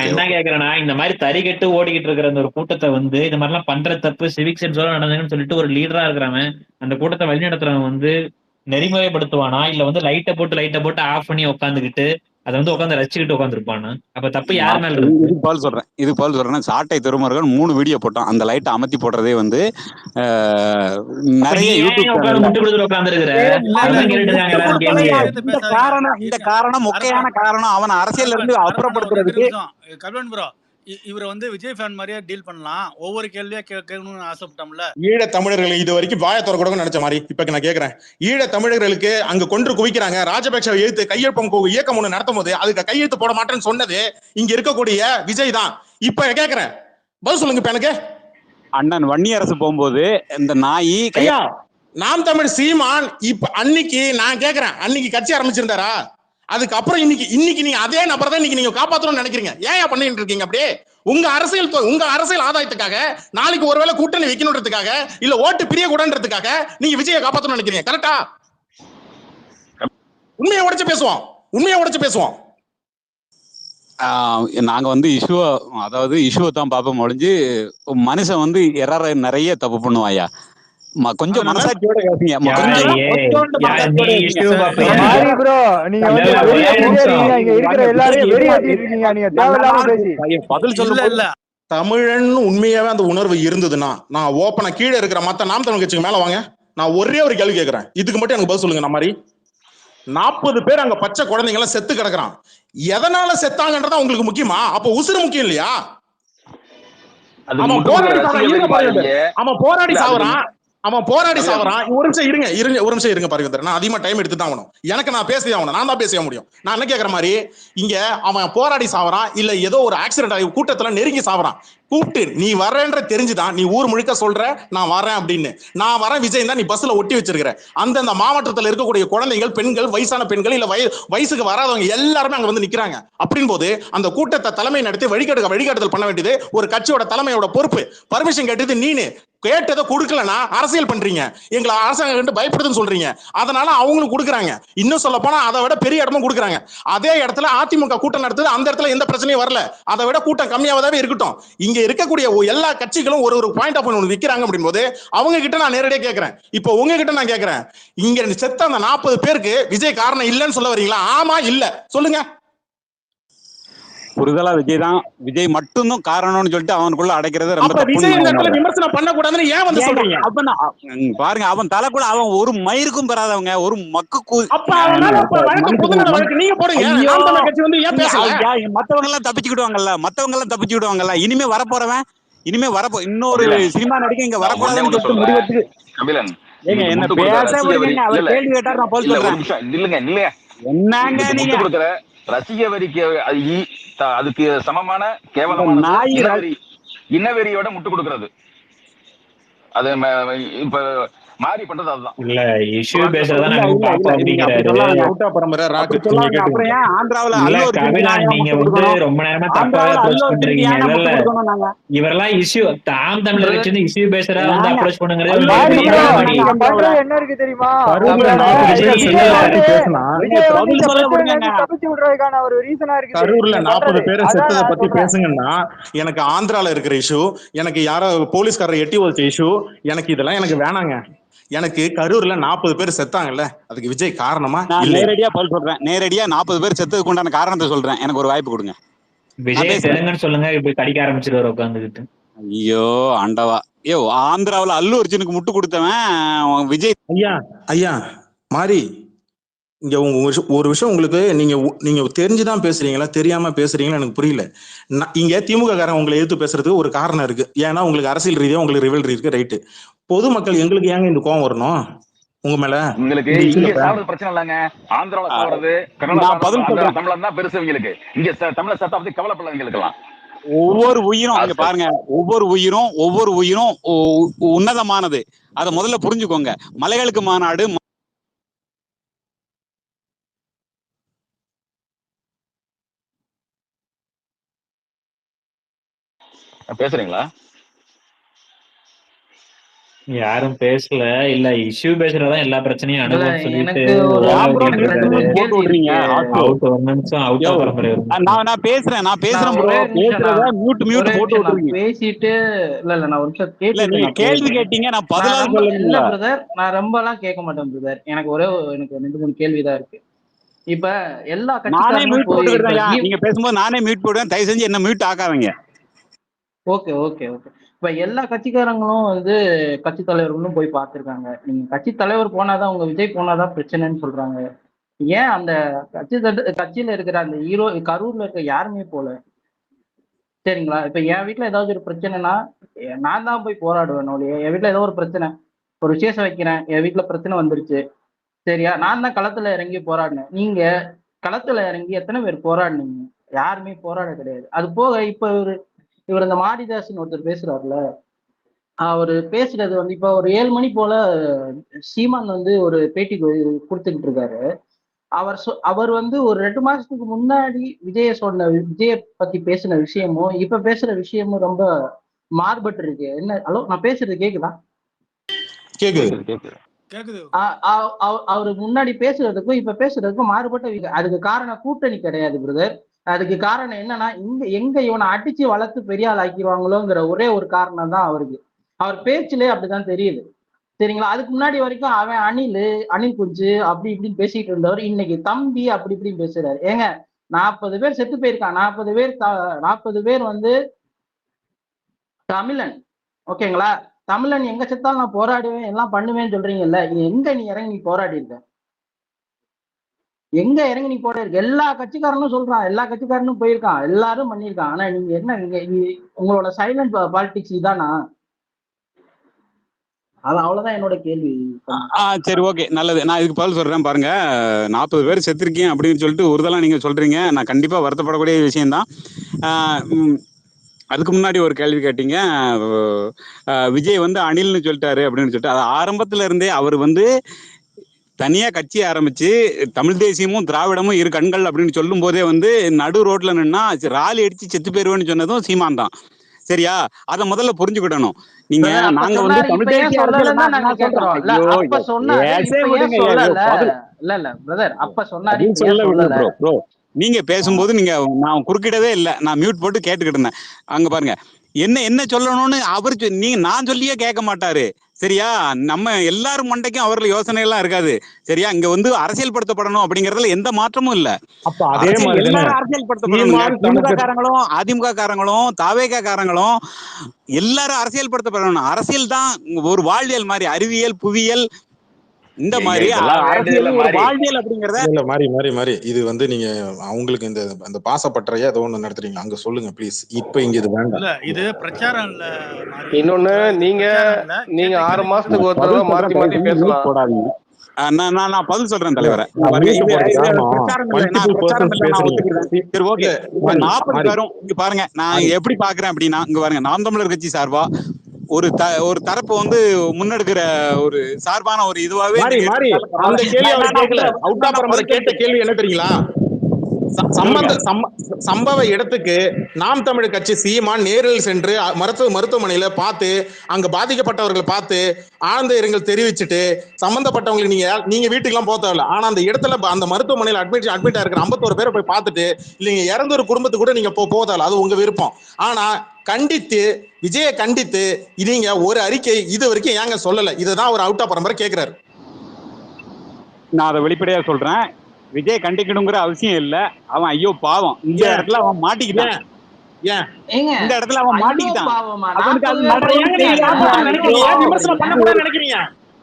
என்ன கேக்குறேன்னா, இந்த மாதிரி தறிகட்டு ஓடிக்கிட்டு இருக்கிற அந்த ஒரு கூட்டத்தை வந்து இந்த மாதிரி எல்லாம் பண்ற தப்பு சிவிக் சென்ஸோட நடந்ததுன்னு சொல்லிட்டு ஒரு லீடரா இருக்கிறவன் அந்த கூட்டத்தை வழி நடத்துறவன் வந்து நெறிமுறைப்படுத்துவானா, இல்ல வந்து லைட்டை போட்டு ஆஃப் பண்ணி உட்காந்துக்கிட்டு அதை வந்து உட்காந்து ரசிச்சுக்கிட்டு உட்காந்துருப்பானா? அப்ப தப்பு யார் மேல இருக்கு?
இது போல் சொல்றேன். சாட்டை திருமருகன் 3 வீடியோ போட்டான். அந்த லைட்டை அமர்த்தி போடுறதே வந்து நிறைய இந்த காரணம் மொக்கையான காரணம் அவன் அரசியல்ல இருந்து அப்புறப்படுத்துறதுக்கு.
கல்வன் ப்ரோ, இவரை வந்து விஜய் ஃபேன் மாதிரியே டீல் பண்ணலாம், ஒவ்வொரு கேள்வியா கேட்கணும்னு ஆசைப்பட்டோம்ல.
ஈழ தமிழர்கள் இது வரைக்கும் வாய திறக்க கூட நினைச்ச மாதிரி இப்ப நான் கேக்குறேன், ஈழ தமிழர்களுக்கு அங்க கொன்று குவிக்கிறாங்க, ராஜபக்ச எழுத்து கையெழுப்பம் இயக்கம் ஒண்ணு நடத்தும் போது அதுக்கு கையெழுத்து போட மாட்டேன்னு சொன்னது இங்க இருக்கக்கூடிய விஜய் தான். இப்ப கேக்குறேன், பதில் சொல்லுங்க இப்ப எனக்கு.
அண்ணன் வன்னியரசு போகும்போது இந்த நாய்
ஐயா நாம் தமிழ் சீமான் இப்ப அன்னைக்கு நான் கேக்குறேன், அன்னைக்கு கட்சி ஆரம்பிச்சிருந்தாரா? அதுக்கப்புறம் இன்னைக்கு நீங்க அதே நபர் தான் இன்னைக்கு நீங்க காப்பாற்றணும்னு நினைக்கிறீங்க. ஏன் பண்ணிட்டு இருக்கீங்க அப்படியே? உங்க அரசியல் ஆதாயத்துக்காக, நாளைக்கு ஒருவேளை கூட்டணி வைக்கணுன்றதுக்காக, இல்ல ஓட்டு பிரிய கூடன்றதுக்காக நீங்க விஜயை காப்பாற்றணும்னு நினைக்கிறீங்க. கரெக்டா? உண்மையை உடைச்சு பேசுவோம்.
நாங்க வந்து இஷ்யூவை தான் பார்ப்போம் ஒழிஞ்சு மனுஷன் வந்து எரர நிறைய தப்பு பண்ணுவாயா. கொஞ்சம் மனசாட்சியோட பேசுங்க.
பதில் சொல்ல தமிழன் உண்மையாவே அந்த உணர்வு இருந்ததுன்னா நான் ஓப்பனா கீழே இருக்கிற மத்த நாம் தமிழ் கட்சிக்கு மேல வாங்க, நான் ஒரே ஒரு கேள்வி கேட்கிறேன், இதுக்கு மட்டும் எனக்கு பதில் சொல்லுங்க. நான் மாதிரி 40 பேர் அங்க பச்சை குழந்தைங்க எல்லாம் செத்து கிடக்குறான், எதனால செத்தாங்கன்றதா உங்களுக்கு முக்கியமா? அப்ப உசுறு முக்கியம் இல்லையா? அவன் போராடி சாவறான். ஒரு நிமிஷம் இருங்க பாருங்க, நான் அதிகமா டைம் எடுத்து தான் ஆகணும். நான் பேசி ஆகணும், நான் தான் பேச முடியும். நான் என்ன கேட்கற மாதிரி, இங்க அவன் போராடி சாவறான், இல்ல ஏதோ ஒரு ஆக்சிடென்ட் ஆகி கூட்டத்துல நெருங்கி சாவறான், கூப்பிட்டு நீ வரேன்ற தெரிஞ்சுதான் நீ ஊர் முழுக்க சொல்ற நான் வரேன் அப்படின்னு. நான் வரேன் விஜய் தான் நீ பஸ்ல ஒட்டி வச்சிருக்கிற. அந்தந்த மாவட்டத்தில் இருக்கக்கூடிய குழந்தைகள், பெண்கள், வயசான பெண்கள், இல்ல வயசுக்கு வராதவங்க எல்லாருமே அங்க வந்து நிக்கிறாங்க. அப்படின் போது அந்த கூட்டத்தை தலைமை நடத்தி வழிகாட்டுதல் பண்ண வேண்டியது ஒரு கட்சியோட தலைமையோட பொறுப்பு. பர்மிஷன் கேட்டது நீனு, கேட்டதை கொடுக்கலன்னா அரசியல் பண்றீங்க, எங்களை அரசாங்கம் கண்டு பயப்படுதுன்னு சொல்றீங்க. அதனால அவங்களும் கொடுக்குறாங்க. இன்னும் சொல்ல போனா அதை விட பெரிய இடமும் கொடுக்குறாங்க. அதே இடத்துல அதிமுக கூட்டம் நடத்துது, அந்த இடத்துல எந்த பிரச்சனையும் வரல, அதை விட கூட்டம் கம்மியாவதாவே இருக்கட்டும். இங்க இருக்கக்கூடிய எல்லா கட்சிகளும் ஒரு பாயிண்ட் ஆஃப் ஒன்று விற்கிறாங்க. அப்படின் போது அவங்க கிட்ட நான் நேரடியாக கேட்கிறேன், இப்போ உங்ககிட்ட நான் கேட்கிறேன், இங்க செத்த அந்த 40 பேருக்கு விஜய் காரணம் இல்லைன்னு சொல்ல வரீங்களா? ஆமா இல்ல சொல்லுங்க.
புரிதலா விஜய் மட்டும்தான் காரணம்னு சொல்லிட்டு அவனுக்குள்ள அடைக்கிறது ரொம்ப
விமர்சனம் பண்ணக்கூடாதுன்னு ஏன் வந்து சொல்றீங்க?
பாருங்க, அவன் தலைக்குள்ள அவன் ஒரு மயிருக்கும் பெறாதவங்க, ஒரு மக்கு மத்தவங்க எல்லாம் தப்பிச்சுக்கிடுவாங்கல்ல. இனிமே வரப்போறவன் இன்னொரு சினிமா நடிக்க இங்க வரக்கூடாதுன்னு சொல்லிட்டு முடிவெடுத்து என்ன பேச விடுங்க. அவர் கேள்வி கேட்டார், நான் பதில் சொல்றேன். என்னங்க நீங்க
ரசிக வரிக்கு அதுக்கு சமமான கேவலமான இனவெறியோட முட்டு கொடுக்கிறது. அது இப்ப மாறி பண்றது அதுதான்.
இல்ல இஷ்யூ பேசுறதா நாங்க பாப்போம் அப்படிங்கறாரு.
அவுட்டா பரம்பரை ராக்கு
அப்புறம் ஏன் ஆந்திராவுல
நீங்க வந்து ரொம்ப நேரமா தப்பா அப்ரோச் பண்றீங்க. இல்ல இவரெல்லாம் இஷ்யூ தாம் தமிழர் கட்சி வந்து இஷ்யூ பேசுறா வந்து அப்ரோச் பண்ணுங்கிறது
என்ன இருக்கு தெரியுமா?
கரூர்ல 40 பேரை செத்ததை பத்தி பேசுங்கன்னா எனக்கு ஆந்திரால இருக்கிற இஷ்யூ, எனக்கு யாரோ போலீஸ்காரர் எட்டி வச்ச இஷ்யூ, எனக்கு இதெல்லாம் எனக்கு வேணாங்க. எனக்கு கரூர்ல 40 பேர் செத்தாங்கல்ல, அதுக்கு விஜய் காரணமா?
நேரடியா பதில் சொல்றேன். நேரடியா 40 பேர் செத்ததுக்கு உண்டான காரணத்தை சொல்றேன். எனக்கு ஒரு வாய்ப்பு கொடுங்க.
விஜய் தெலுங்குன்னு சொல்லுங்க, இப்ப கடிக்க ஆரம்பிச்சிருவாரு உட்காந்துக்கிட்டு.
ஐயோ ஆண்டவா, ஐயோ ஆந்திராவுல அல்லு அர்ஜுனுக்கு முட்டு கொடுத்தவன் விஜய்.
ஐயா மாறி, இங்க ஒரு விஷயம் உங்களுக்கு நீங்க தெரிஞ்சுதான் பேசுறீங்களா தெரியாம பேசுறீங்களா எனக்கு புரியல. இங்க திமுக காரன் உங்களை எதிர்த்து பேசுறதுக்கு ஒரு காரணம் இருக்கு. ஏன்னா உங்களுக்கு அரசியல் ரீதியா உங்களுக்கு ரிவல்ரி இருக்கு, ரைட்டு. பொதுமக்கள் எங்களுக்கு ஏங்க இந்த கோவம் வரணும் உங்க மேல?
உங்களுக்கு இங்க சாவறது பிரச்சனை இல்லங்க, ஆந்திரால சாவறது தமிழன் தான் பெருசு. இவங்களுக்கு இங்க தமிழ சத்தா பத்தி கவலைப்படாதவங்களுக்கு எல்லாம்
ஒவ்வொரு உயிரும் அங்க பாருங்க, ஒவ்வொரு உயிரும் உன்னதமானது. அதை முதல்ல புரிஞ்சுக்கோங்க. மலைகளுக்கு மாநாடு
பேசுறீங்களா?
யாரும் பேசல. இல்ல இஷ்யூ பேசுறதா எல்லா பிரச்சனையும் அனுபவம் சொல்லிட்டு
நான் பேசுறேன்
பேசிட்டு இல்ல நான் ஒரு நிமிஷம்
கேள்வி கேட்டீங்க, நான் பதிலா
இல்ல பிரதர், நான் ரொம்ப எல்லாம் கேட்க மாட்டேன் பிரதர். எனக்கு எனக்கு 2-3 கேள்விதான் இருக்கு. இப்ப எல்லா
கட்சியும் நீங்க பேசும்போது நானே மியூட் போடுவேன், தயவு செஞ்சு என்ன மியூட் ஆக்காதீங்க.
Okay okay okay. இப்ப எல்லா கட்சிக்காரங்களும் வந்து கட்சி தலைவர்களும் போய் பார்த்திருக்காங்க. நீங்க கட்சி தலைவர் போனாதான், உங்க விஜய் போனாதான் பிரச்சனைன்னு சொல்றாங்க. ஏன் அந்த கட்சியில இருக்கிற அந்த கரூர்ல இருக்க யாருமே போல? சரிங்களா? இப்ப என் வீட்ல ஏதாவது ஒரு பிரச்சனைனா நான் தான் போய் போராடுவேன் ஒழிய, என் வீட்ல ஏதோ ஒரு பிரச்சனை, ஒரு விசேஷம் வைக்கிறேன், என் வீட்ல பிரச்சனை வந்துருச்சு, சரியா? நான் தான் களத்துல இறங்கி போராடினேன். நீங்க களத்துல இறங்கி எத்தனை பேர் போராடினீங்க? யாருமே போராட கிடையாது. அது போக இப்ப இவர் இந்த மாரிதாஸ்னு ஒருத்தர் பேசுறாருல, அவரு பேசுறது வந்து இப்ப ஒரு 7 மணி போல சீமான் வந்து ஒரு பேட்டி கொடுத்துக்கிட்டு இருக்காரு. அவர் வந்து ஒரு 2 மாசத்துக்கு முன்னாடி விஜய பத்தி பேசின விஷயமும் இப்ப பேசுற விஷயமும் ரொம்ப மாறுபட்டு இருக்கு. என்ன? ஹலோ, நான் பேசுறது கேக்குதா?
கேக்குது.
கேக்குது.
அவரு முன்னாடி பேசுறதுக்கும் இப்ப பேசுறதுக்கும் மாறுபட்ட அதுக்கு காரணம் கூட்டணி கிடையாது பிரதர். அதுக்கு காரணம் என்னன்னா, எங்க இவனை அடிச்சு வளர்த்து பெரிய ஆள் ஆக்கிடுவாங்களோங்கிற ஒரே ஒரு காரணம் தான் அவருக்கு. அவர் பேச்சுலே அப்படிதான் தெரியுது. சரிங்களா? அதுக்கு முன்னாடி வரைக்கும் அவன் அணில் குஞ்சு அப்படி இப்படின்னு பேசிட்டு இருந்தவர் இன்னைக்கு தம்பி அப்படி இப்படின்னு பேசுறாரு. ஏங்க, 40 பேர் செத்து போயிருக்கான். 40 பேர் வந்து தமிழன். ஓகேங்களா? தமிழன் எங்க செத்தாலும் நான் போராடுவேன் எல்லாம் பண்ணுவேன்னு சொல்றீங்கல்ல, எங்க நீ இறங்கி போராடி இருக்க? எங்க இறங்கி நீ போராடி இருக்க? எல்லா கட்சிக்காரனும் சொல்றான், எல்லா கட்சிக்காரனும் போயிருக்கான், எல்லாரும் பண்ணியிருக்கான். ஆனா நீங்க என்ன, உங்களோட சைலண்ட் பாலிடிக்ஸ் இதானா? அவ்வளவுதான் என்னோட கேள்வி.
சரி, ஓகே, நல்லது. நான் இதுக்கு பதில் சொல்றேன் பாருங்க. 40 பேர் செத்துருக்கீங்க அப்படின்னு சொல்லிட்டு ஒருதெல்லாம் நீங்க சொல்றீங்க. நான் கண்டிப்பா வருத்தப்படக்கூடிய விஷயம்தான். அதுக்கு முன்னாடி ஒரு கேள்வி கேட்டீங்க, விஜய் வந்து அணில்னு சொல்லிட்டாரு அப்படின்னு சொல்லிட்டு. அது ஆரம்பத்துல இருந்தே அவர் வந்து தனியா கட்சி ஆரம்பிச்சு தமிழ் தேசியமும் திராவிடமும் இரு கண்கள் அப்படின்னு சொல்லும் போதே வந்து நடு ரோட்ல நின்னா ராலி அடிச்சு செத்து போயிருவேன்னு சொன்னதும் சீமான் தான். சரியா? அத முதல்ல புரிஞ்சுக்கிடணும். நீங்க நாங்க வந்து தமிழ் தேசிய அரசியல் நீங்க பேசும்போது நீங்க நான் குறுக்கிடவே இல்லை, நான் மியூட் போட்டு கேட்டுக்கிட்டு இருந்தேன். அங்க பாருங்க, என்ன சொல்லணும்னு அவர் நான் சொல்லியே கேட்க மாட்டாரு. சரியா? நம்ம எல்லாரும் மண்டைக்கும் அவர்கள் யோசனை எல்லாம் இருக்காது. சரியா? இங்க வந்து அரசியல் படுத்தப்படணும் அப்படிங்கறதுல எந்த மாற்றமும் இல்ல. எல்லாரும் அரசியல் படுத்தப்படணும். திமுக காரங்களும் அதிமுக காரங்களும் தாவேகா காரங்களும் எல்லாரும் அரசியல் படுத்தப்படணும். அரசியல் தான் ஒரு வாழ்வியல் மாதிரி, அறிவியல் புவியியல் இந்த மாதிரி வாழ்வியல் அப்படிங்கறத
மாறி இது வந்து நீங்க அவங்களுக்கு இந்த பாசப்பற்றைய ஏதோ ஒண்ணு நடத்துறீங்க, அங்க சொல்லுங்க ப்ளீஸ். இப்ப இங்க இது வேண்டாம்.
இல்ல, இது பிரச்சாரம் இல்ல.
இன்னொன்னு, நீங்க 6 மாசத்துக்கு ஒரு தடவை மாத்தி பேசலாம்.
போடாதீங்க. நான் பதில் சொல்றேன் தலைவரை. பாருங்க, நான் எப்படி பாக்குறேன் அப்படின்னா, இங்க பாருங்க, நாம் தமிழர் கட்சி சார்பா ஒரு தரப்பு வந்து முன்னெடுக்கிற ஒரு சார்பான ஒரு இதுவாவே
அந்த கேள்வி அவர் கேட்கல. அவுட்டா பரம்பரை கேட்ட கேள்வி என்ன தெரியுங்களா? சம்பவ இடத்துக்கு நாம் தமிழர் கட்சி சீமான் நேரில் சென்று மருத்துவமனையில பார்த்து அங்க பாதிக்கப்பட்டவர்களை பார்த்து ஆழ்ந்த இரங்கல் தெரிவிச்சுட்டு சம்பந்தப்பட்டவங்களுக்கு நீங்க வீட்டுக்கு எல்லாம் போக தேவையில்ல. ஆனா அந்த இடத்துல அந்த மருத்துவமனையில அட்மிட்டா இருக்கிற 51 பேரை போய் பார்த்துட்டு இல்லைங்க இறந்த ஒரு குடும்பத்துக்கு கூட நீங்க போக தேவையில்ல, அது உங்க விருப்பம். ஆனா கண்டித்து விஜயை கண்டித்து நீங்க ஒரு அறிக்கை இது வரைக்கும் ஏங்க சொல்லல? இதுதான் ஒரு அவுட்டா பரம்பரை கேட்கிறாரு.
நான் அதை வெளிப்படையா சொல்றேன். விஜய் கண்டிக்கணுங்கிற அவசியம் இல்ல. அவன் ஐயோ பாவம், இந்த இடத்துல அவன் மாட்டிக்கிட்டான். இந்த இடத்துல அவன் மாட்டிக்கிட்டான்.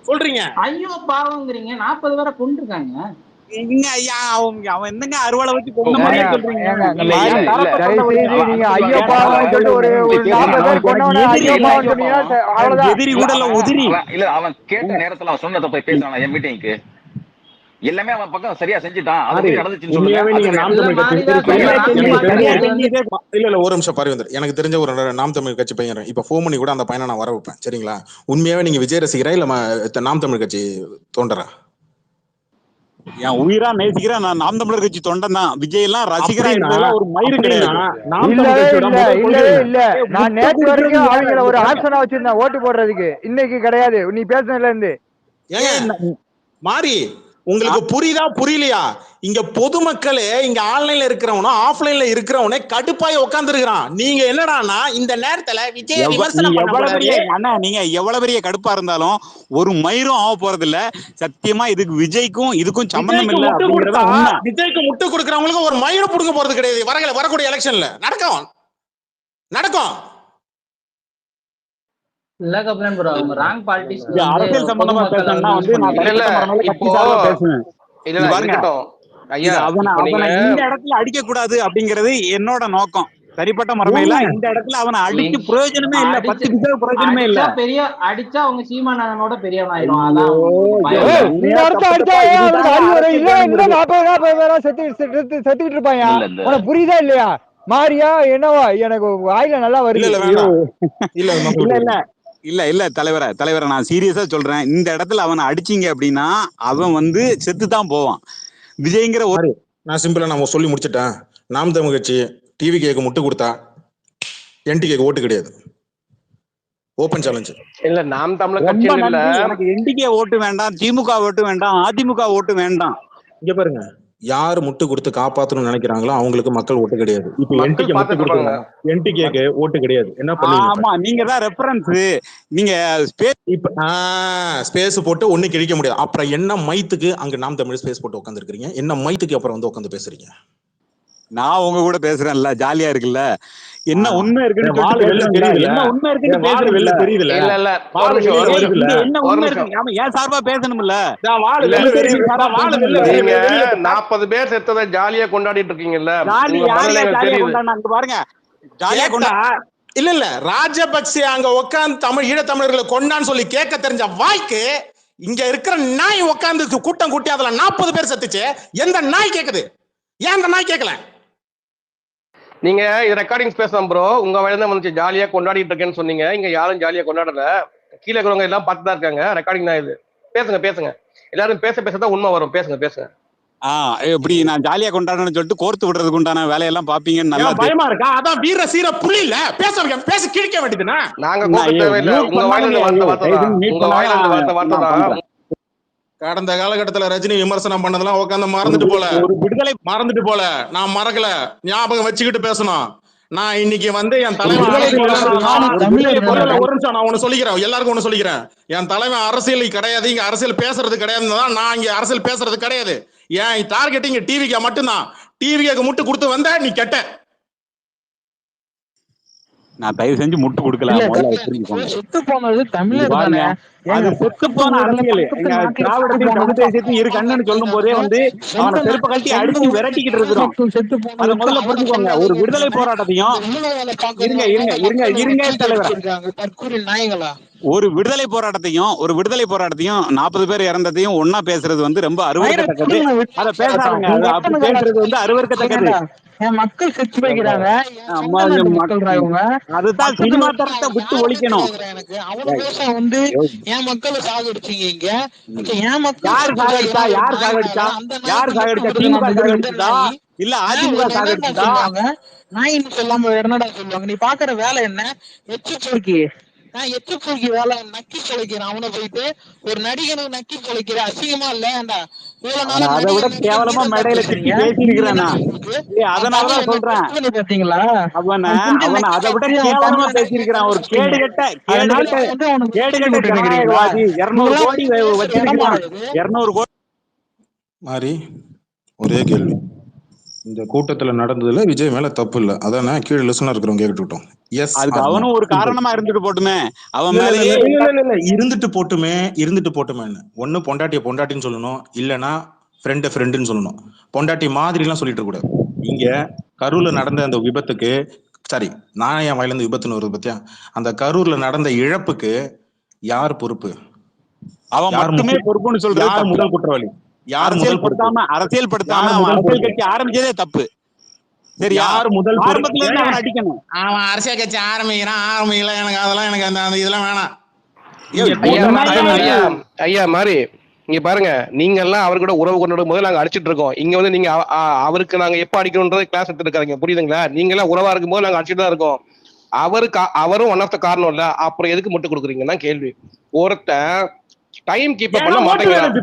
சொல்றீங்க
ஐயோ பாவம்ங்கறீங்க. 40 பேரை கொன்றுட்டாங்க.
அவன் என்னங்க அறுவாளை வச்சு கொன்ன மாதிரி சொல்றீங்க? எதிரி கூட உதிரி
இல்ல. அவன் கேட்ட நேரத்துல அவன் சொன்னதை போய் பேசுறான் என் மீட்டிங்க்கு. எல்லாமே அவன் பக்கம் சரியா செஞ்சுட்டான்.
இல்ல ஒரு நிமிஷம் பரிவந்தர். எனக்கு தெரிஞ்ச ஒரு நாம் தமிழ் கட்சி பையன் இப்ப போன் பண்ணி கூட அந்த பையனை நான் வர வைப்பேன். சரிங்களா? உண்மையாவே நீங்க விஜய் ரசிகரா இல்ல நாம் தமிழ் கட்சி தோன்றா?
என் உயிரா நேசிக்கிறேன். நான் நாம் தமிழர் கட்சி தொண்டன் தான். விஜய் எல்லாம் ரசிகரா ஒரு மயிறு கிடையாது.
நான் நேற்று வரைக்கும் அவங்கள ஒரு ஆப்ஷனா வச்சிருந்தேன் ஓட்டு போடுறதுக்கு. இன்னைக்கு கிடையாது. நீ பேசுனதுல இருந்து
மாறி உங்களுக்கு புரியுதா புரியலையா? இங்க பொதுமக்களே இங்க ஆன்லைன்ல இருக்கிறவனும் ஆஃப்லைன்ல இருக்கிறவனே கடுப்பாய் உட்கார்ந்து இருக்கிறான். நீங்க என்னடானா இந்த நேரத்துல விஜய் விமர்சனம்
அண்ணா, நீங்க எவ்வளவு பெரிய கடுப்பா இருந்தாலும் ஒரு மயிரும் ஆக போறது இல்ல. சத்தியமா இதுக்கு விஜய்க்கும் இதுக்கும் சம்பந்தம் இல்ல.
விஜய்க்கு முட்டு கொடுக்கறவங்களுக்கு ஒரு மயிரும் புடுங்க போறது கிடையாது. வரக்கூடிய எலெக்ஷன்ல நடக்கும்.
அரசியல் சம்பந்தமா பேசணும்னா வந்து நான் இந்த இடத்துல அடிக்க கூடாது அப்படிங்கிறது என்னோட நோக்கம். சரிப்பட்ட முறைமை இல்ல. இந்த இடத்துல அவனை அடிச்சு பிரயோஜனமே இல்ல, 10 பைசா பிரயோஜனமே இல்ல.
அடிச்சா அவங்க சீமானோட பெரியவன் ஆயிரும். அதான்
இந்த இடத்த அடிச்சா அவனுக்கு அறிவு வரும். இல்ல இன்னும் 40 பேரா செத்துக்கிட்டு இருப்பாங்க. உனக்கு புரியுதா இல்லையா? மாரியா என்னவா எனக்கு வாயில நல்லா வருது.
இல்ல தலைவரை நான் சீரியஸா சொல்றேன். இந்த இடத்துல அவனை அடிச்சீங்க அப்படின்னா அவன் வந்து செத்து தான் போவான். விஜய்ங்கிற ஒரு
நான் சிம்பிளா நான் சொல்லி முடிச்சிட்டேன். நாம் தமிழ் கட்சி டிவி கேக்கு முட்டு கொடுத்தா என்டி கேக்கு ஓட்டு கிடையாது. Open challenge.
இல்ல நாம் தமிழர் கட்சி இல்ல,
எனக்கு என்டிகே ஓட்டு வேண்டாம், திமுக ஓட்டு வேண்டாம், அதிமுக ஓட்டு வேண்டாம்.
இங்க பாருங்க, யாரு முட்டு கொடுத்து காப்பாத்தணும்னு நினைக்கிறாங்களோ அவங்களுக்கு மக்கள் ஓட்டு கிடையாது. இப்ப என்டிகேக்கு ஓட்டு கிடையாது. என்ன பண்ணுவீங்க?
ஆமா, நீங்க தான் ரெஃபரன்ஸ். நீங்க
ஸ்பேஸ் போட்டு ஒண்ணு கிழிக்க முடியாது. அப்புறம் என்ன மைத்துக்கு அங்க நாம் தமிழ் ஸ்பேஸ் போட்டு உட்கார்ந்து இருக்கீங்க? என்ன மைத்துக்கு அப்புறம் வந்து உட்காந்து பேசுறீங்க?
நான் உங்க கூட பேசுறேன்ல, ஜாலியா இருக்குல்ல. என்ன உண்மை இருக்குன்னு
என்ன உண்மை இருக்குன்னு தெரியுதுல.
என்ன உண்மை இருக்கு? ஆமா, ஏன் சார்பா பேசணும்ல.
40 பேர் செத்ததை ஜாலியா கொண்டாடிட்டு இருக்கீங்கல்ல.
அங்க பாருங்க, ஜாலியா கொண்டா.
இல்ல ராஜபக்சே அங்க உட்கார்ந்து ஈழத்தமிழர்களை கொண்டான்னு சொல்லி கேட்க தெரிஞ்ச வாய்க்கு இங்க இருக்கிற நாய் உட்கார்ந்து கூட்டம் கூட்டி அதுல 40 பேர் செத்துச்சு. எந்த நாய் கேக்குது? ஏன் அந்த நாய் கேட்கல?
நீங்க இது ரெக்கார்டிங் பேசலாம் ப்ரோ. உங்க வயல தான் வந்துச்சு ஜாலியா கொண்டாடிட்டு இருக்கேன்னு சொன்னீங்க. இங்க யாரும் ஜாலியா கொண்டாடல. கீழே இருக்கிறவங்க எல்லாம் பார்த்து தான் இருக்காங்க. ரெக்கார்டிங் தான் இது. பேசுங்க. எல்லாரும் பேசதான் உண்மை வரும். பேசுங்க.
எப்படி நான் ஜாலியா கொண்டாடணும்னு சொல்லிட்டு கோர்த்து விடுறதுக்கு உண்டான வேலையெல்லாம் பாப்பீங்கன்னு நல்லா
பயமா இருக்கா? அதான் வீர சீர புள்ளி இல்ல, பேச கிழிக்க வேண்டியதுன்னா
நாங்க கோர்த்து தேவையில்லை. உங்க வாயிலிருந்து வார்த்தை தான்.
கடந்த காலகட்டத்துல ரஜினி விமர்சனம் பண்ணதெல்லாம் உட்காந்து மறந்துட்டு போல நான் மறக்கல, ஞாபகம் வச்சுக்கிட்டு பேசணும். நான் இன்னைக்கு வந்து என் தலைவன் ஒரு நிமிஷம் நான் ஒண்ணு சொல்லிக்கிறேன், எல்லாருக்கும் ஒண்ணு சொல்லிக்கிறேன். என் தலைவன் அரசியல் கிடையாது, இங்க அரசியல் பேசுறது கிடையாதுதான். நான் இங்க அரசியல் பேசுறது கிடையாது. ஏன் டார்கெட்டிங் டிவிக்கு மட்டும்தான். டிவிக்கு முட்டு கொடுத்து வந்த நீ கெட்ட.
நான் தயவு செஞ்சு முட்டு கொடுக்கல.
செத்து போனது தமிழர் தானே.
அது செத்து போன அரசியல் திராவிடத்தையும் தமிழ் தேசியத்தையும் இரு கண்ணுன்னு சொல்லும் போதே வந்து அவனை செருப்பு கழட்டி அடிச்சு விரட்டிக்கிட்டு இருக்கிறோம். அதை முதல்ல புரிஞ்சுக்கோங்க. ஒரு விடுதலை போராட்டத்தையும் இருங்க தலைவர், ஒரு விடுதலை போராட்டத்தையும் 40 பேர் இறந்ததையும் ஒன்னா பேசுறது வந்து ரொம்ப அருவருக்கத்தக்கது. அதை பேசாதுங்க. அப்படி பேசுறது வந்து அருவருக்கத்தக்கது.
மக்கள் செத்து போய்க்கிறாங்க.
அதுதான் சினிமா தரத்தை விட்டு ஒழிக்கணும்.
வந்து என் மக்களை சாகடிச்சீங்க. இங்க என் மக்கள்
யார் சாகடிச்சா? திமுக சாகடிச்சா இல்ல அதிமுக சாகடிச்சா?
நான் இன்னும் சொல்லாம என்னடா சொல்லுவாங்க? நீ பாக்குற வேலை என்ன? எச்சு வேலை நக்கி தொலைக்கிறேன். அவனை போயிட்டு ஒரு நடிகனுக்கு நக்கி தொலைக்கிற அசிங்கமா இல்லையாண்டா?
அதை விட கேவலமா மேடையில திட்டி பேசிருக்கிறேன். அதனாலதான் சொல்றேன்.
பாத்தீங்களா,
அவனை அதை விட கேவலமா பேசியிருக்கிறான். ஒரு கேடுகட்ட ஜனநாயகவாதி. 200 கோடி வச்சிருக்கிறான். 200 கோடி
மாதிரி. ஒரே கேள்வி, இந்த கூட்டத்துல நடந்ததுல விஜய் மேல தப்பு இல்ல, அதானே கீழே லிசனர் இருக்கிறவங்க கேட்டுட்டோம். எஸ்,
அதுக்கு அவனும் ஒரு காரணமா இருந்துட்டு போட்டுமே. அவன் மேல
இருந்துட்டு போட்டுமேன்னு ஒண்ணு பொண்டாட்டின்னு சொல்லணும், இல்லைன்னா ஃப்ரெண்டுன்னு சொல்லணும். பொண்டாட்டி மாதிரி எல்லாம் சொல்லிட்டு கூடாது. இங்க கரூர்ல நடந்த அந்த விபத்துக்கு, சாரி நான் என் வாயிலிருந்து விபத்துன்னு வருது பத்தியா, அந்த கரூர்ல நடந்த இழப்புக்கு யார் பொறுப்பு?
அவன் மட்டுமே பொறுப்புன்னு சொல்ற.
யார் முதல் குற்றவாளி?
அரசியல் படுத்தாம அரசியல் கட்சி ஆரம்பிச்சதே தப்பு. சரி, யார் முதல் அடிக்கணும்?
அவன் அரசியல் கட்சி ஆரம்பிக்கல. எனக்கு அதெல்லாம் எனக்கு அந்த இதெல்லாம் வேணாம்.
ஐயா மாதிரி இங்க பாருங்க, நீங்க எல்லாம் அவரு கூட உறவு கொண்டு போது நாங்க அடிச்சிட்டு இருக்கோம். இங்க வந்து நீங்க அவருக்கு நாங்க எப்ப அடிக்கணும்ன்றது கிளாஸ் எடுத்து இருக்காங்க, புரியுதுங்களா? நீங்க எல்லாம் உறவா இருக்கும் போது நாங்க அடிச்சுட்டு தான் இருக்கோம். அவரும் ஒன் ஆஃப் த காரணம் இல்ல, அப்புறம் எதுக்கு மட்டும் கொடுக்குறீங்கன்னா கேள்வி. ஒருத்தன் டைம் கீப் பண்ண மாட்டேங்கிறான்.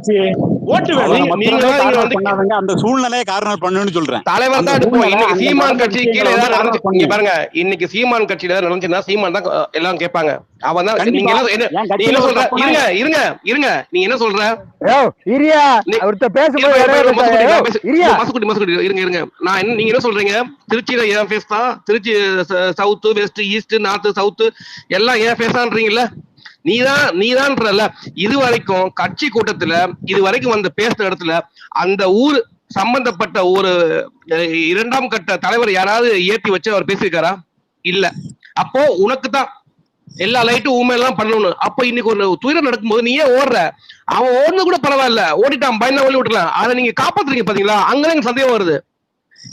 அந்த சூழ்நிலையை காரணம் பண்ணுன்னு சொல்றேன்.
தலைவர் தான் இன்னைக்கு சீமான் கட்சி கீழே ஏதாவது பாருங்க, இன்னைக்கு சீமான் கட்சியில நடந்துச்சுன்னா சீமான் தான் எல்லாம் கேட்பாங்க. அவன் தான் நீங்க என்ன சொல்ற? இருங்க நீங்க என்ன சொல்ற? இருங்க நான் நீங்க என்ன சொல்றீங்க? திருச்சியில ஏன் ஃபேஸ் தான், Trichy south west east north south எல்லாம் ஏன் ஃபேஸான்றீங்கல்ல? நீதான்றல. இது வரைக்கும் கட்சி கூட்டத்துல இது வரைக்கும் வந்து பேசுற இடத்துல அந்த ஊர் சம்பந்தப்பட்ட ஒரு இரண்டாம் கட்ட தலைவர் யாராவது ஏத்தி வச்சு அவர் பேசியிருக்காரா? இல்ல. அப்போ உனக்கு தான் எல்லா லைட்டும் ஊமையெல்லாம் பண்ணணும். அப்ப இன்னைக்கு ஒரு துயரம் நடக்கும்போது நீ ஏன் ஓடுற? அவன் ஓடுறது கூட பரவாயில்ல, ஓடிட்டான், பயந்த வழி விட்டுலாம், அதை நீங்க காப்பாத்துறீங்க பாத்தீங்களா? அங்கதான் எங்க சந்தேகம் வருது.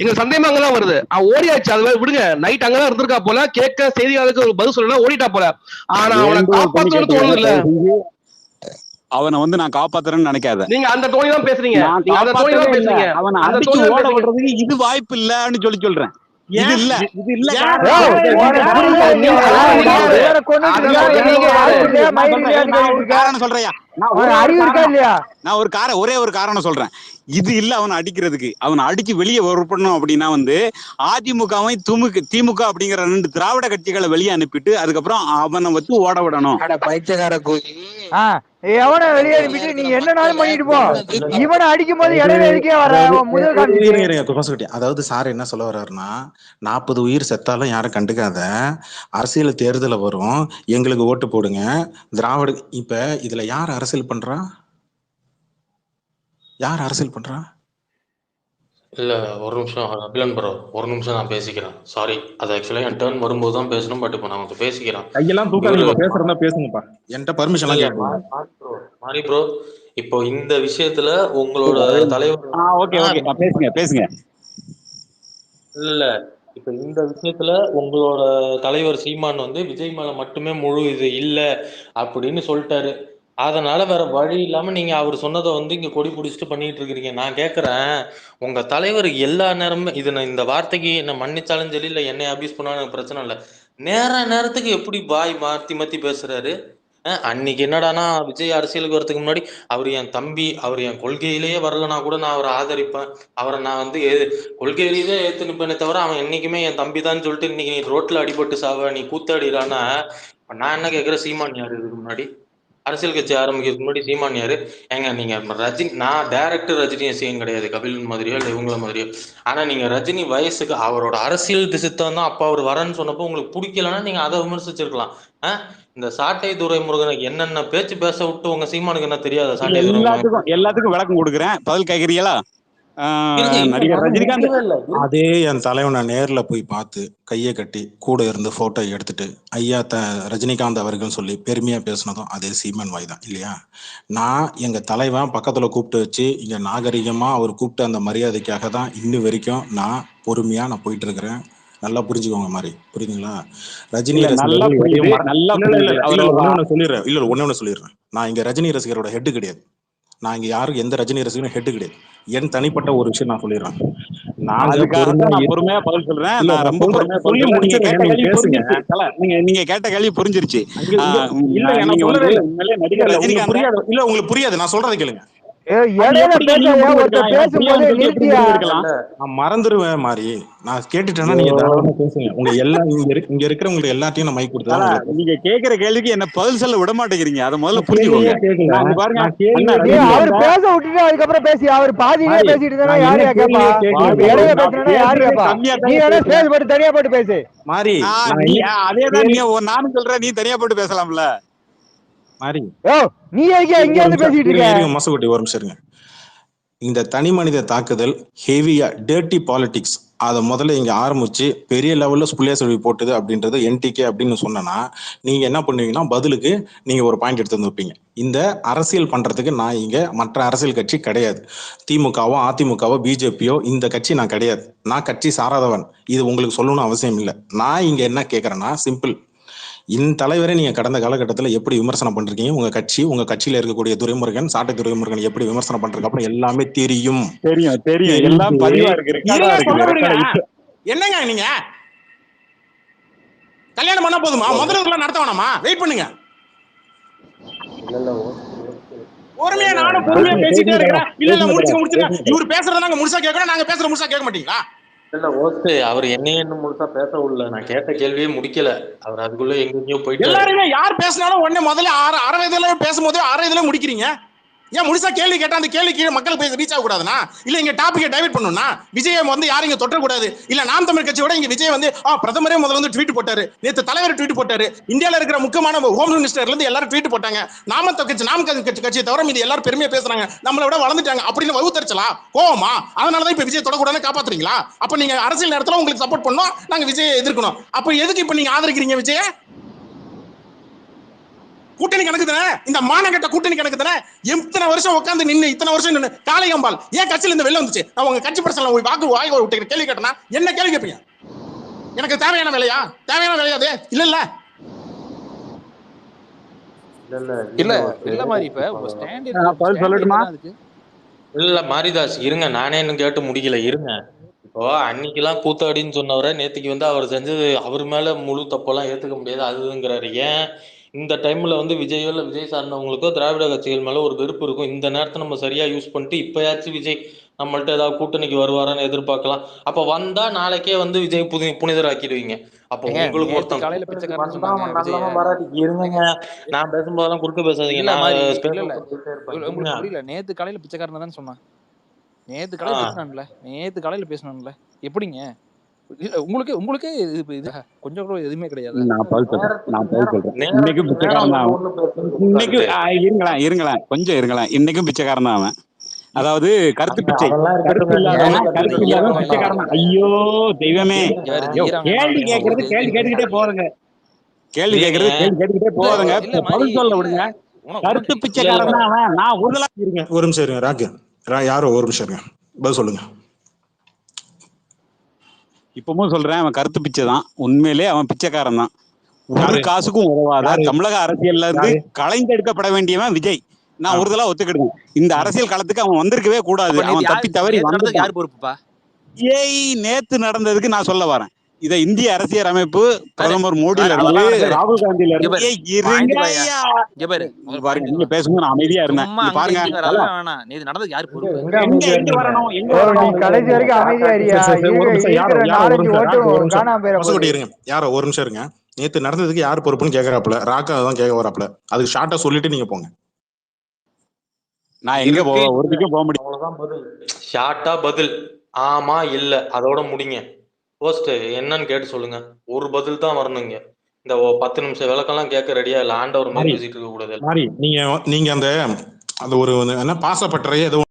எங்க சந்தேகமா அங்கதான் வருது. அவன் ஓடியாச்சு, அது விடுங்க, நைட் அங்கதான் இருந்திருக்கா போல, கேட்க செய்தியாளருக்கு ஒரு பதில் சொல்லலாம், ஓடிட்டா போல. ஆனா அவனை காப்பாற்றணும்னு தோணுது இல்ல?
அவனை வந்து நான் காப்பாத்துறேன்னு நினைக்காத.
நீங்க அந்த டோனி தான் பேசுறீங்க. நீங்க அந்த டோனி தான் பேசுறீங்க.
அவனை அடிச்சு ஓட விடுறதுக்கு இது வாய்ப்பு இல்லன்னு சொல்றேன். இது இல்ல, இது இல்ல. சொல்றேன், நான் ஒரே ஒரு காரணம் சொல்றேன். இது இல்ல அவனை அடிக்கிறதுக்கு. அவனை அடிச்சு வெளியே வரணும் அப்படின்னா வந்து அதிமுகவை திமுக அப்படிங்கிற 2 திராவிட கட்சிகளை வெளியே அனுப்பிட்டு அதுக்கப்புறம் அவனை வச்சு ஓட விடணும்.
எவனை வெளியே அனுப்பிட்டு நீ என்னனாலும் பண்ணிட்டு போ. இவனை அடிக்கும் போது இடைவெளிக்கே வர முதல்.
அதாவது சார் என்ன சொல்ல வர்றாருன்னா, 40 உயிர் செத்தாலும் யாரும் கண்டுக்காத, அரசியல் தேர்தல வரும், எங்களுக்கு ஓட்டு போடுங்க திராவிட. இப்ப இதுல யார் அரசியல் பண்றா? யார் அரசியல் பண்றா?
இல்ல ஒரு நிமிஷம் அபிலன் ப்ரோ, ஒரு நிமிஷம் நான் பேசிக்கிறேன். சாரி, அது ஆக்சுவலா என் டர்ன் வரும்போது தான் பேசணும். பட் இப்போ நான் வந்து பேசிக்கிறேன்.
கையெல்லாம் தூக்காதீங்க, பேசுறதா பேசுங்கப்பா. என்கிட்ட பர்மிஷன்
மாரி ப்ரோ, இப்போ இந்த விஷயத்துல உங்களோட தலைவர்
பேசுங்க.
இல்ல இப்ப இந்த விஷயத்துல உங்களோட தலைவர் சீமான் வந்து விஜய் மேல மட்டுமே முழு இது இல்ல அப்படின்னு சொல்லிட்டாரு. அதனால வேற வழி இல்லாம நீங்க அவர் சொன்னதை வந்து இங்க கொடி பிடிச்சிட்டு பண்ணிட்டு இருக்கிறீங்க. நான் கேக்குறேன், உங்க தலைவர் எல்லா நேரமும் இது, இந்த வார்த்தைக்கு என்ன மன்னிச்சாலும் சரி, இல்ல என்னை அபியூஸ் பண்ணாலும் எனக்கு பிரச்சனை இல்லை, நேரத்துக்கு எப்படி பாய் மாத்தி பேசுறாரு? அன்னைக்கு என்னடானா விஜய் அரசியலுக்கு வரதுக்கு முன்னாடி அவர் என் தம்பி, அவர் என் கொள்கையிலேயே வரலன்னா கூட நான் அவரை ஆதரிப்பேன், அவரை நான் வந்து கொள்கையிலேயே ஏத்து நிப்பேனே தவிர அவன் என்னைக்குமே என் தம்பி தான் சொல்லிட்டு இன்னைக்கு நீ ரோட்ல அடிபட்டு சாவ, நீ கூத்தாடிடானா நான் என்ன கேட்கிறேன், சீமான் யாரு இதுக்கு முன்னாடி? அரசியல் கட்சி ஆரம்பிக்கிறதுக்கு முன்னாடி சீமான் யாரு? ஏங்க நீங்க ரஜினி, நான் டைரக்டர் ரஜினி ரசிகன் கிடையாது, கபிலன் மாதிரியோ இல்லை இவங்கள மாதிரியோ. ஆனா நீங்க ரஜினி வயசுக்கு அவரோட அரசியல் திசைத்தான் தான் அப்ப அவர் வரேன்னு சொன்னப்போ உங்களுக்கு பிடிக்கலன்னா நீங்க அதை விமர்சிச்சிருக்கலாம். இந்த சாட்டை துரைமுருகனுக்கு என்னென்ன பேச்சு பேச விட்டு உங்க சீமானுக்கு என்ன தெரியாத? சாட்டை துரைமுருகன்
எல்லாத்துக்கும் விளக்கம் கொடுக்குறேன், பதில் கேட்கறீங்களா? நடிகர் ரஜினிகாந்த்
அதே என் தலைவனை நேர்ல போய் பார்த்து கையை கட்டி கூட இருந்து போட்டோ எடுத்துட்டு ஐயா ரஜினிகாந்த் அவர்கள் சொல்லி பெருமையா பேசினதும் அதே சீமான் வாய் தான் இல்லையா? நான் எங்க தலைவன் பக்கத்துல கூப்பிட்டு வச்சு இங்க நாகரிகமா அவர் கூப்பிட்ட அந்த மரியாதைக்காக தான் இன்னும் வரைக்கும் நான் பொறுமையா நான் போயிட்டு இருக்கிறேன். நல்லா புரிஞ்சுக்கோங்க மாதிரி, புரியுதுங்களா? ரஜினி சொல்லிடுறேன், இல்ல ஒண்ணு சொல்லிடுறேன், நான் இங்க ரஜினி ரசிகரோட ஹெட் கிடையாது. நான் இங்க யாரும் எந்த ரஜினி ரசிகரும் ஹெட் கிடையாது. என் தனிப்பட்ட ஒரு விஷயம் நான் சொல்லிடுறேன்.
பொறுமையா பதில் சொல்றேன். நீங்க கேட்ட கேள்வி புரிஞ்சிருச்சு.
இல்ல உங்களுக்கு புரியாது, நான் சொல்றதை கேளுங்க. நான் மறந்துடுவேன் மாதிரி, நான் கேட்டுட்டேன்னா நீங்க தாராளமா பேசுங்க. உங்க எல்லாம் இங்க இருக்கிறவங்களுக்கு எல்லாத்தையும் நான் மைக் கொடுத்தா
நீங்க கேக்குற கேள்விக்கு என்ன பதில் சொல்ல விட மாட்டேங்கிறீங்க. அதை முதல்ல புரிஞ்சுக்கோங்க.
அவர் பேச விட்டுட்டு அதுக்கப்புறம் பேசி அவர் பாதியிலே பேசிட்டு இருந்தா யாரு கேப்பா? இடையில பேசுனா யாரு கேப்பா? நீ வேணா ஸ்பேஸ் போட்டு தனியா போட்டு பேசு மாதிரி.
அதேதான் நீங்க நானும் சொல்றேன், நீ தனியா போட்டு பேசலாம்ல
மாதிரி.
நீ இங்க வந்து பேசிட்டு இருக்க
மசகுட்டி ஒரு நிமிஷம் இருங்க. இந்த தனி மனித தாக்குதல் ஹெவியா டர்ட்டி பாலிடிக்ஸ் அதை முதல்ல இங்க ஆரம்பிச்சு பெரிய லெவல்ல புள்ளியா சொல்லி போட்டுது அப்படின்றது என்டிகே அப்படின்னு சொன்னா நீங்க என்ன பண்ணுவீங்கன்னா பதிலுக்கு நீங்க ஒரு பாயிண்ட் எடுத்து வந்து வைப்பீங்க. இந்த அரசியல் பண்றதுக்கு நான் இங்க மற்ற அரசியல் கட்சி கிடையாது. திமுகவோ அதிமுகவோ பிஜேபியோ இந்த கட்சி நான் கிடையாது. நான் கட்சி சாராதவன். இது உங்களுக்கு சொல்லணும்னு அவசியம் இல்லை. நான் இங்க என்ன கேட்கறேன்னா சிம்பிள், இந்த தலைவரை நீங்க கடந்த காலகட்டத்தில் எப்படி விமர்சனம் பண்றீங்க? உங்க கட்சியில இருக்கக்கூடிய துரைமுருகன், சாட்டை துரைமுருகன் எப்படி விமர்சனம் பண்றதுக்கு அப்புறம் எல்லாமே தெரியும்.
எல்லாம் பதிவா இருக்கு.
என்னங்க நீங்க கல்யாணம் பண்ண போதுமா? முதல்ல நடத்த வேணாமா? வெயிட் பண்ணுங்க. பொறுமையா நானும் பொறுமையா பேசிட்டே இருக்கிறேன். இல்ல முடிச்சுங்க. இவர் பேசுறத நாங்க முழுசா கேட்கணும், நாங்க பேசுற முழுசா கேட்க மாட்டீங்களா?
இல்ல ஓகே, அவர் என்னையே இன்னும் முழுசா பேச விடல. நான் கேட்ட கேள்வியே முடிக்கல. அவர் அதுக்குள்ள எங்கேயோ போயிட்டு
எல்லாருமே யார் பேசினாலும் உடனே முதல்ல அரை இதுல பேசும்போதே அரை இதுல முடிக்கிறீங்க. ஏன் முழுசா கேள்வி கேட்டா அந்த கேள்வி கீழே மக்கள் போய் ரீச் ஆகக்கூடாதுன்னா, இல்ல இங்க டாபிக்கை டைவர்ட் பண்ணணும்னா, விஜயை வந்து யாரும் இங்க தொட்டக்கூடாது, இல்ல நாம் தமிழ் கட்சியோட இங்க விஜய் வந்து பிரதமரே முதல்ல வந்து ட்வீட் போட்டாரு, நேத்து தலைவர் ட்வீட் போட்டாரு, இந்தியால இருக்கிற முக்கியமான ஹோம் மினிஸ்டர்ல இருந்து எல்லாரும் ட்வீட் போட்டாங்க, நாம் கட்சியை தவிர மீது எல்லாரும் பெருமையா பேசுறாங்க, நம்மளை விட வளர்ந்துட்டாங்க அப்படின்னு வகுத்தரிச்சலா, கோவமா? அதனாலதான் இப்ப விஜய் தொடக்கூடாதுன்னு காப்பாத்துறீங்களா? அப்ப நீங்க அரசியல் நேரத்துல உங்களுக்கு சப்போர்ட் பண்ணணும், நாங்க விஜயை எதிர்க்கணும். அப்ப எதுக்கு இப்ப நீங்க ஆதரிக்கிறீங்க விஜய? கூட்டணி கணக்கு தானே, இந்த மானகட்ட கூட்டணி கணக்கு தானே. எத்தனை வருஷம் உட்காந்து நின்று, இத்தனை வருஷம் நின்று காளையம்பால் ஏன் கட்சியில இருந்து வெளில வந்துச்சு? நான் உங்க கட்சி பிரச்சனை வாக்கு வாய் விட்டு கேள்வி கேட்டனா என்ன கேள்வி கேட்பீங்க? எனக்கு தேவையான வேலையா? தேவையான வேலையாது இல்ல இல்ல
இல்ல இல்ல மாதிரி இப்ப உங்க ஸ்டாண்ட்
சொல்லட்டுமா?
இல்ல மாரிதாஸ் இருங்க, நானே இன்னும் கேட்டு முடிக்கல, இருங்க. இப்போ அன்னைக்கெல்லாம் கூத்தாடின்னு சொன்னவரை நேத்துக்கு வந்து அவர் செஞ்சது அவர் மேல முழு தப்பெல்லாம் ஏத்துக்க முடியாது அதுங்கிறாரு. ஏன் இந்த டைம்ல வந்து விஜயோ இல்ல விஜய் சார்ந்தவங்களுக்கோ திராவிட கட்சிகள் மேல ஒரு வெறுப்பு இருக்கும். இந்த நேரத்தை நம்ம சரியா யூஸ் பண்ணிட்டு இப்பயாச்சும் விஜய் நம்மள்ட்ட ஏதாவது கூட்டணிக்கு வருவாரான்னு எதிர்பார்க்கலாம். அப்ப வந்தா நாளைக்கே வந்து விஜய் புனிதராக்கிடுவீங்க. அப்ப உங்களுக்கு ஒருத்தன் இருங்க, நான் பேசும்போதெல்லாம் குறுக்க பேசாதீங்க.
புரியல, நேத்து காலையில பிச்சைக்காரன் தான் சொன்னான். நேத்து காலையில பேசணும்ல எப்படிங்க? உங்களுக்கு உங்களுக்கே இது கொஞ்சம் கூட எதுவுமே கிடையாது.
இன்னைக்கும் பிச்சைக்காரன் தான் இருங்களேன் கொஞ்சம் இருங்களேன். இன்னைக்கும் பிச்சைக்காரன் தான் அவன். அதாவது கருத்து பிச்சை, கருத்து இல்லாதவன் பிச்சைக்காரன். ஐயோ தெய்வமே, கேள்வி கேட்கறது கேள்வி கேட்டுக்கிட்டே போறங்க, கேள்வி கேட்கறது கேள்வி கேட்டுக்கிட்டே போறங்க, பதில் சொல்ல விடுங்க. கருத்து பிச்சைக்காரன் தான் அவன். நான் உறுதலா இருங்க.
ஒரு நிமிஷம் இருங்க ராக்கு, யாரோ ஒரு நிமிஷம் இருங்க, பதில் சொல்லுங்க.
இப்பவும் சொல்றேன், அவன் கருத்து பிச்சை தான். உண்மையிலே அவன் பிச்சைக்காரன் தான். ஒரு காசுக்கும் உதவாத தமிழக அரசியல்ல இருந்து களைந்தெடுக்கப்பட வேண்டியவன் விஜய். நான் ஒருதலா ஒத்துக்கிடுவேன். இந்த அரசியல் களத்துக்கு அவன் வந்திருக்கவே கூடாது. அவன் தப்பி தவறி
யார் பொறுப்புப்பா?
நேத்து நடந்ததுக்கு நான் சொல்ல வரேன். இத இந்திய அரசியல் அமைப்பு பிரதமர் மோடியில இருந்து ராகுல் காந்தியில இருந்து நீங்க பேசும்போது நான் அமைதியா இருந்தேன். பாருங்க
நடந்தது யார் பொறுப்பு?
கடைசி வரைக்கும் அமைதியா
இருங்க. யாரோ ஒரு நிமிஷம் இருங்க. நேத்து நடந்ததுக்கு யார் பொறுப்புன்னு கேக்குறாப்புல, ராக்கா தான் கேட்க வராப்புல. அதுக்கு ஷார்ட்டா சொல்லிட்டு நீங்க போங்க.
நான் எங்க ஒருத்திக்கும் போக முடியும்.
அவ்வளவுதான் பதில். ஷார்ட்டா பதில் ஆமா இல்ல அதோட முடிங்க. போஸ்ட் என்னன்னு கேட்டு சொல்லுங்க. ஒரு பதில் தான் வரணுங்க. இந்த 10 நிமிஷம் விளக்கெல்லாம் கேட்க ரெடியா இல்ல. ஆண்டவர் மாதிரி பேசிட்டு இருக்க கூடாது.
நீங்க அந்த ஒரு என்ன பாசப்பட்டறையே ஏதோ